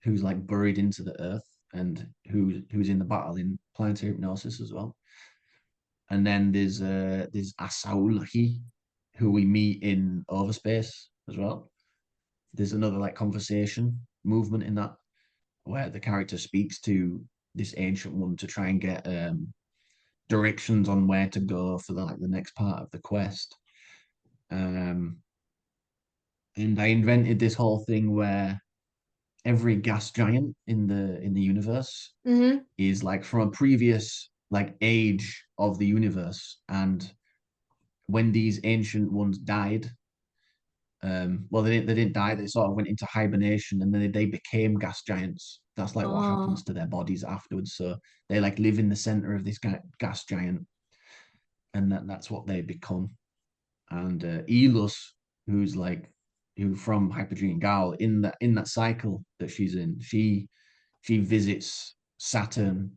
who's like buried into the earth, and who's in the battle in Planetary Hypnosis as well. And then there's Asaulhi, who we meet in Overspace as well. There's another like conversation movement in that where the character speaks to this ancient one to try and get directions on where to go for the next part of the quest. Um, and I invented this whole thing where every gas giant in the universe Mm-hmm. is like from a previous like age of the universe, and when these ancient ones died, well, they didn't die. They sort of went into hibernation, and then they became gas giants. That's like what happens Oh. to their bodies afterwards. So they like live in the center of this gas giant, and that's what they become. And Elus, who's like who from Hypergean Gal, in that cycle that she's in, she visits Saturn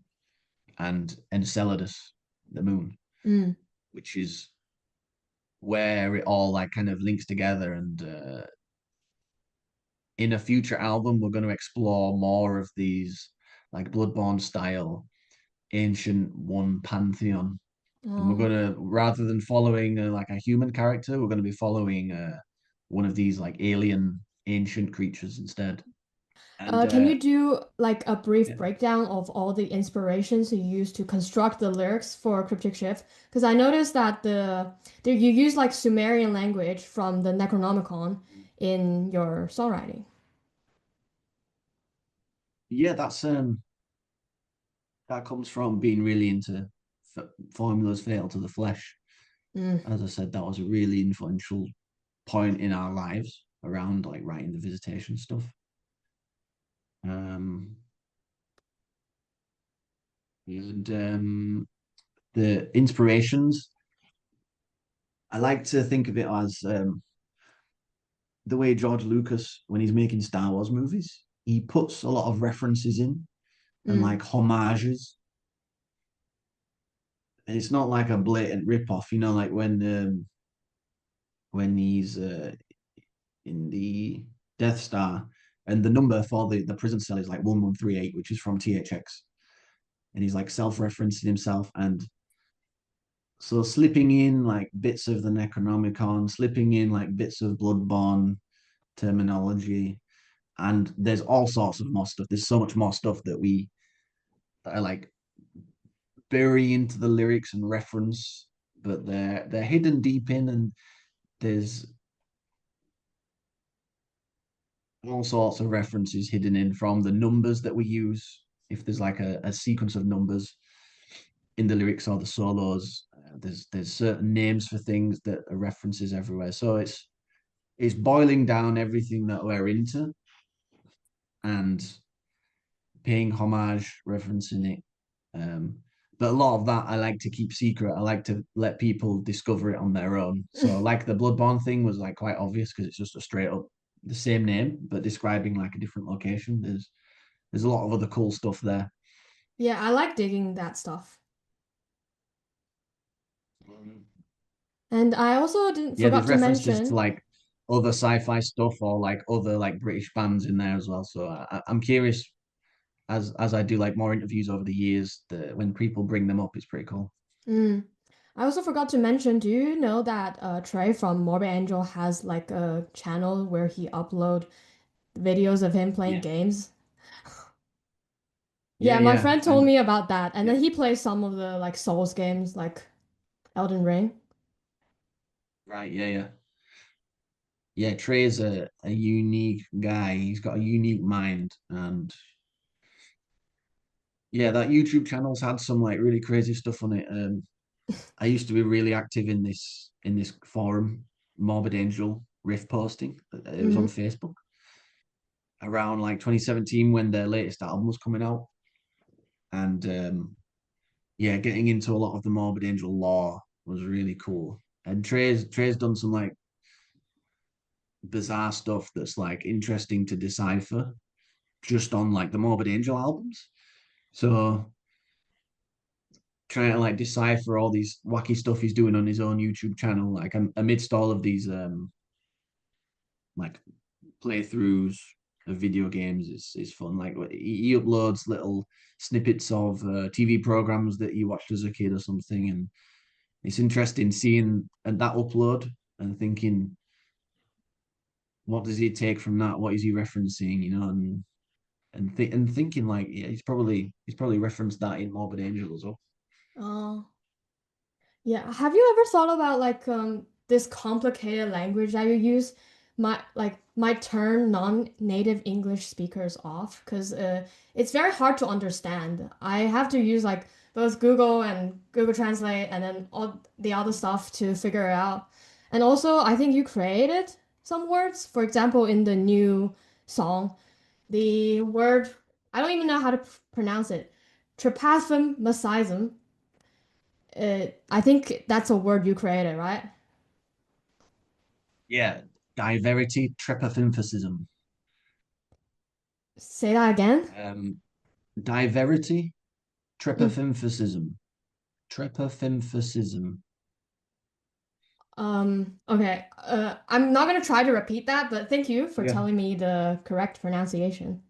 and Enceladus, the moon, Mm. which is where it all like kind of links together. And in a future album, we're going to explore more of these like Bloodborne style ancient one pantheon. And we're Oh. going to, rather than following like a human character, we're going to be following one of these like alien ancient creatures instead. And Can you do like a brief yeah, breakdown of all the inspirations you used to construct the lyrics for Cryptic Shift? Because I noticed that you use like Sumerian language from the Necronomicon in your songwriting. yeah, that comes from being really into formulas fatal to the flesh. Mm. As I said, that was a really influential point in our lives around like writing the visitation stuff. Um, and the inspirations, I like to think of it as the way George Lucas, when he's making Star Wars movies, he puts a lot of references in and Mm. like homages. And it's not like a blatant rip-off, like when he's in the Death Star, and the number for the prison cell is like 1138, which is from THX. And he's like self-referencing himself, and so slipping in like bits of the Necronomicon, slipping in like bits of Bloodborne terminology, and there's all sorts of more stuff. There's so much more stuff that I like bury into the lyrics and reference, but they're hidden deep in, and there's all sorts of references hidden in from the numbers that we use. If there's like a sequence of numbers in the lyrics or the solos, there's certain names for things that are references everywhere. So it's boiling down everything that we're into and paying homage, referencing it. Um, but a lot of that I like to keep secret. I like to let people discover it on their own. So like the Bloodborne thing was like quite obvious because it's just a straight up the same name but describing like a different location. There's a lot of other cool stuff there. Yeah, I like digging that stuff. And I also didn't Yeah, forgot there's to references to mention. like other sci-fi stuff or like other like British bands in there as well. So I'm curious as I do like more interviews over the years, when people bring them up, it's pretty cool. Mm. I also forgot to mention, do you know that Trey from Morbid Angel has like a channel where he upload videos of him playing Yeah, games? yeah, Yeah, my yeah, friend told and me about that. And yeah, then he plays some of the like Souls games like Elden Ring. right, yeah, yeah, yeah. Trey's a unique guy. He's got a unique mind, and yeah, that YouTube channel's had some like really crazy stuff on it. I used to be really active in this forum, Morbid Angel riff posting. It was on Hmm. Facebook around like 2017 when their latest album was coming out, and yeah, getting into a lot of the Morbid Angel lore was really cool. And Trey's done some like bizarre stuff that's like interesting to decipher just on like the Morbid Angel albums. So trying to like decipher all these wacky stuff he's doing on his own YouTube channel, like amidst all of these like playthroughs of video games is fun. Like he uploads little snippets of TV programs that he watched as a kid or something, and it's interesting seeing that upload and thinking, what does he take from that? What is he referencing? And thinking like, yeah, he's probably referenced that in Morbid Angel as well. Oh, yeah. Have you ever thought about like this complicated language that you use? might turn non-native English speakers off because it's very hard to understand. I have to use like both Google and Google Translate and then all the other stuff to figure it out. And also, I think you created some words. For example, in the new song, the word I don't even know how to pronounce it. Tryptophan. I think that's a word you created, right? Yeah, diverity, tryptophanism. Say that again. Um, diverity, Mm. tryptophanism. Tryptophanism. Okay. I'm not gonna try to repeat that, but thank you for Yeah. telling me the correct pronunciation.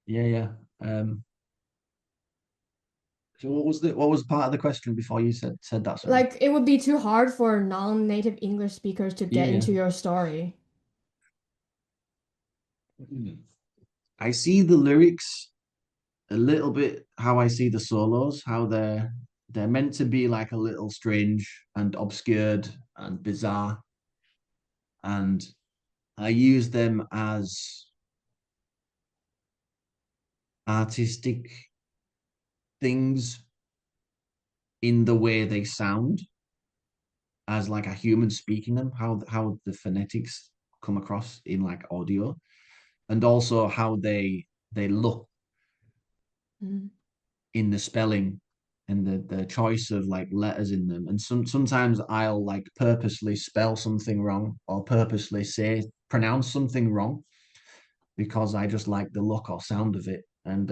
Yeah, yeah. So what was part of the question before you said that, sorry? Like, it would be too hard for non-native English speakers to Yeah, get yeah. into your story. Mm. I see the lyrics a little bit how I see the solos, how they're meant to be like a little strange and obscured and bizarre. And I use them as artistic things in the way they sound, as like a human speaking them, how the phonetics come across in like audio, and also how they look Mm. in the spelling and the choice of like letters in them. And sometimes I'll like purposely spell something wrong or purposely say pronounce something wrong because I just like the look or sound of it. And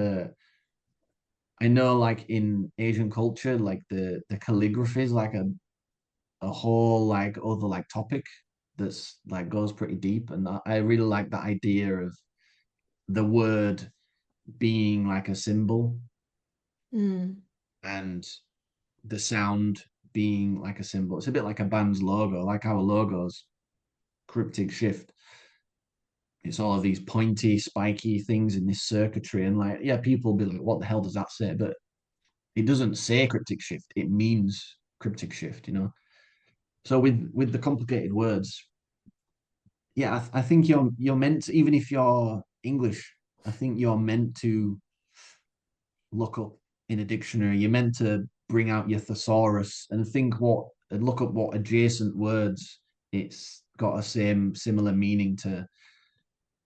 I know like in Asian culture, like the calligraphy is like a whole like other like topic that's like goes pretty deep. And I really like the idea of the word being like a symbol Mm. and the sound being like a symbol. It's a bit like a band's logo, like our logos, Cryptic Shift. It's all of these pointy, spiky things in this circuitry. And like, yeah, people will be like, what the hell does that say? But it doesn't say cryptic shift. It means cryptic shift, you know? So with the complicated words, yeah, I think you're meant to, even if you're English, I think you're meant to look up in a dictionary. You're meant to bring out your thesaurus and think what and look up what adjacent words it's got a same similar meaning to.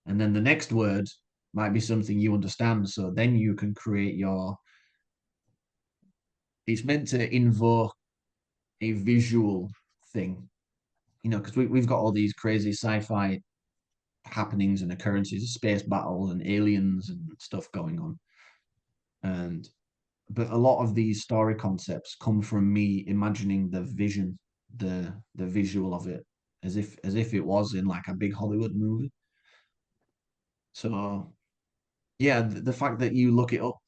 And then the next word might be something you understand. So then you can create your it's meant to invoke a visual thing, you know, because we've got all these crazy sci-fi happenings and occurrences, space battles and aliens and stuff going on. And but a lot of these story concepts come from me imagining the vision, the visual of it, as if it was in like a big Hollywood movie. So yeah, the fact that you look it up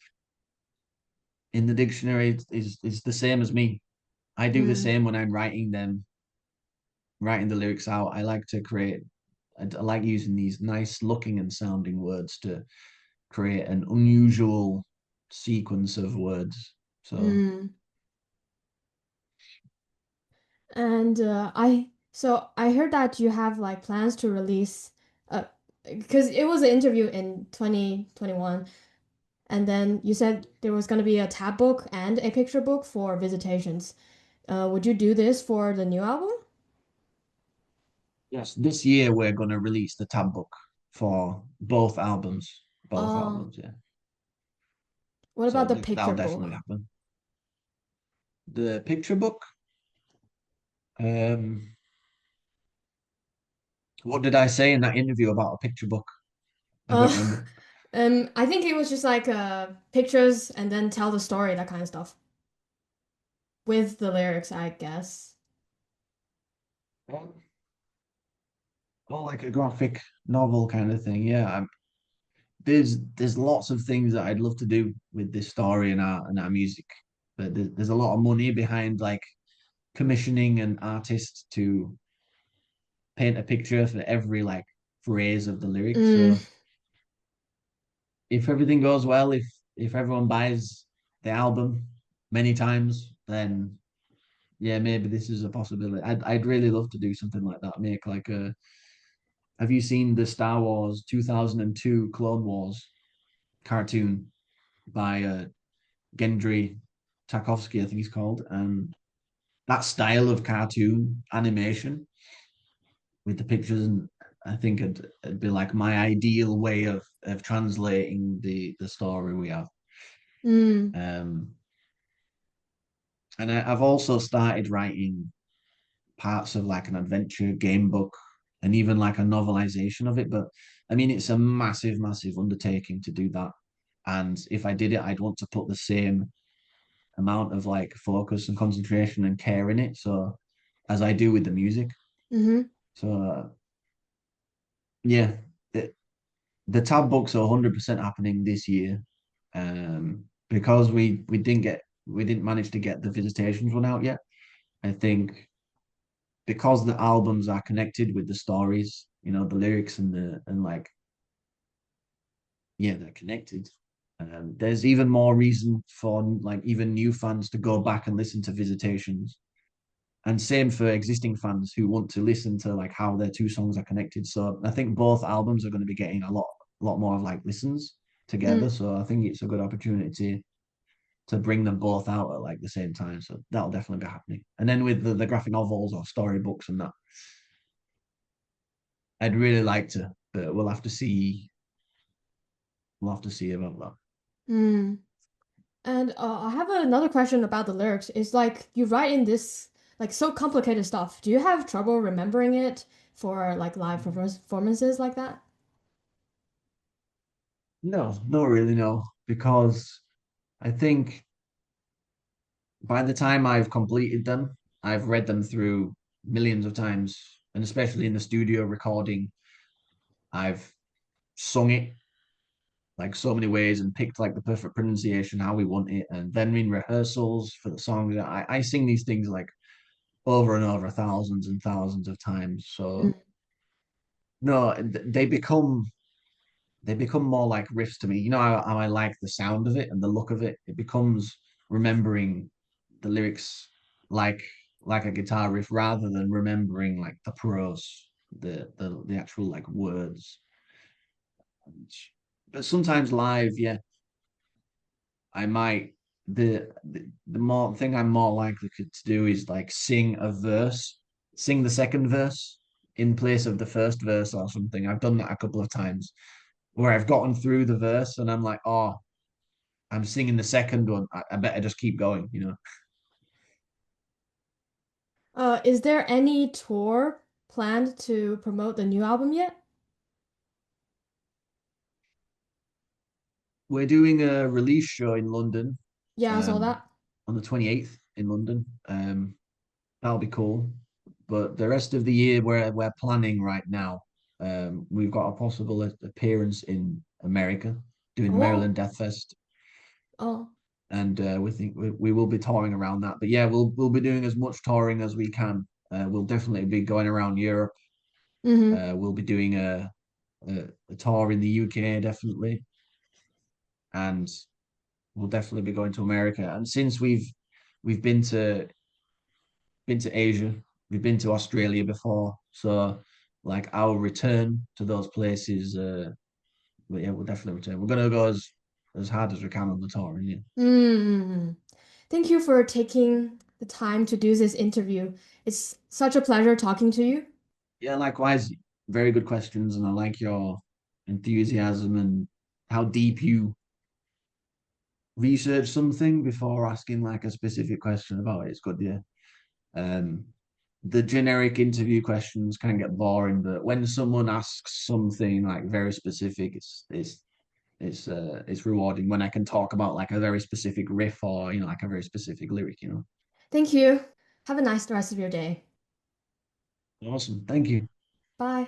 in the dictionary is the same as me. I do the Mm. same when I'm writing the lyrics out. I like to create. I like using these nice looking and sounding words to create an unusual sequence of words. So Mm. And I heard that you have like plans to release uh because it was an interview in 2021 and then you said there was going to be a tab book and a picture book for visitations. Would you do this for the new album? yes, this year we're going to release the tab book for both albums. Both Uh, albums, yeah. what So about the that'll picture definitely book? happen. The picture book. Um, what did I say in that interview about a picture book? I don't Uh, remember. I think it was just like pictures and then tell the story, that kind of stuff with the lyrics, I guess. Well, like a graphic novel kind of thing. Yeah, there's lots of things that I'd love to do with this story and our music, but there's a lot of money behind like commissioning an artist to paint a picture for every like phrase of the lyric. Mm, So if everything goes well, if everyone buys the album many times, then yeah, maybe this is a possibility. I'd really love to do something like that. Make like a have you seen the Star Wars 2002 Clone Wars cartoon by Gendry Tarkovsky, I think he's called, and that style of cartoon animation with the pictures, and I think it'd be like my ideal way of translating the story we have. Mm, Um, and I've also started writing parts of like an adventure game book and even like a novelization of it. But I mean, it's a massive, massive undertaking to do that. And if I did it, I'd want to put the same amount of like focus and concentration and care in it. So as I do with the music. mm-hmm, So yeah, the, the tab books are 100% happening this year. Because we didn't manage to get the visitations one out yet. I think because the albums are connected with the stories, the lyrics and like yeah, they're connected. There's even more reason for like even new fans to go back and listen to visitations, and same for existing fans who want to listen to like how their two songs are connected. So I think both albums are going to be getting a lot more of like listens together. mm. So I think it's a good opportunity to bring them both out at like the same time. So that'll definitely be happening. And then with the graphic novels or storybooks and that, I'd really like to, but we'll have to see. We'll have to see about that. Mm. And I have another question about the lyrics. It's like you write in this like so complicated stuff. Do you have trouble remembering it for like live performances like that? No, not really, no, because I think by the time I've completed them, I've read them through millions of times, and especially in the studio recording, I've sung it like so many ways and picked like the perfect pronunciation, how we want it, and then in rehearsals for the songs, I sing these things like over and over thousands and thousands of times. Mm. So no, they become more like riffs to me. You know how I like the sound of it and the look of it. It becomes remembering the lyrics like like a guitar riff rather than remembering like the prose, the actual like words. But sometimes live, yeah, I might the more thing I'm more likely to do is like sing a verse, sing the second verse in place of the first verse or something. I've done that a couple of times where I've gotten through the verse and I'm like, oh, I'm singing the second one. I better just keep going. Is there any tour planned to promote the new album yet? We're doing a release show in London Yeah, I saw um, that. on the 28th in London. That'll be cool. But the rest of the year, we're planning right now. We've got a possible appearance in America, doing Oh, Maryland Death Fest, oh. and we think we will be touring around that. But yeah, we'll be doing as much touring as we can. We'll definitely be going around Europe. Mm-hmm. We'll be doing a tour in the UK, definitely, and we'll definitely be going to America. And since we've been to Asia, we've been to Australia before, so like our return to those places, but yeah, we'll definitely return. We're gonna go as hard as we can on the tour, and yeah. Mm-hmm. Thank you for taking the time to do this interview. It's such a pleasure talking to you. Yeah, likewise, very good questions, and I like your enthusiasm and how deep you research something before asking like a specific question about it. It's good, yeah. Um, the generic interview questions can get boring, but when someone asks something like very specific, it's rewarding when I can talk about like a very specific riff or like a very specific lyric. Thank you. Have a nice rest of your day. Awesome, thank you. Bye.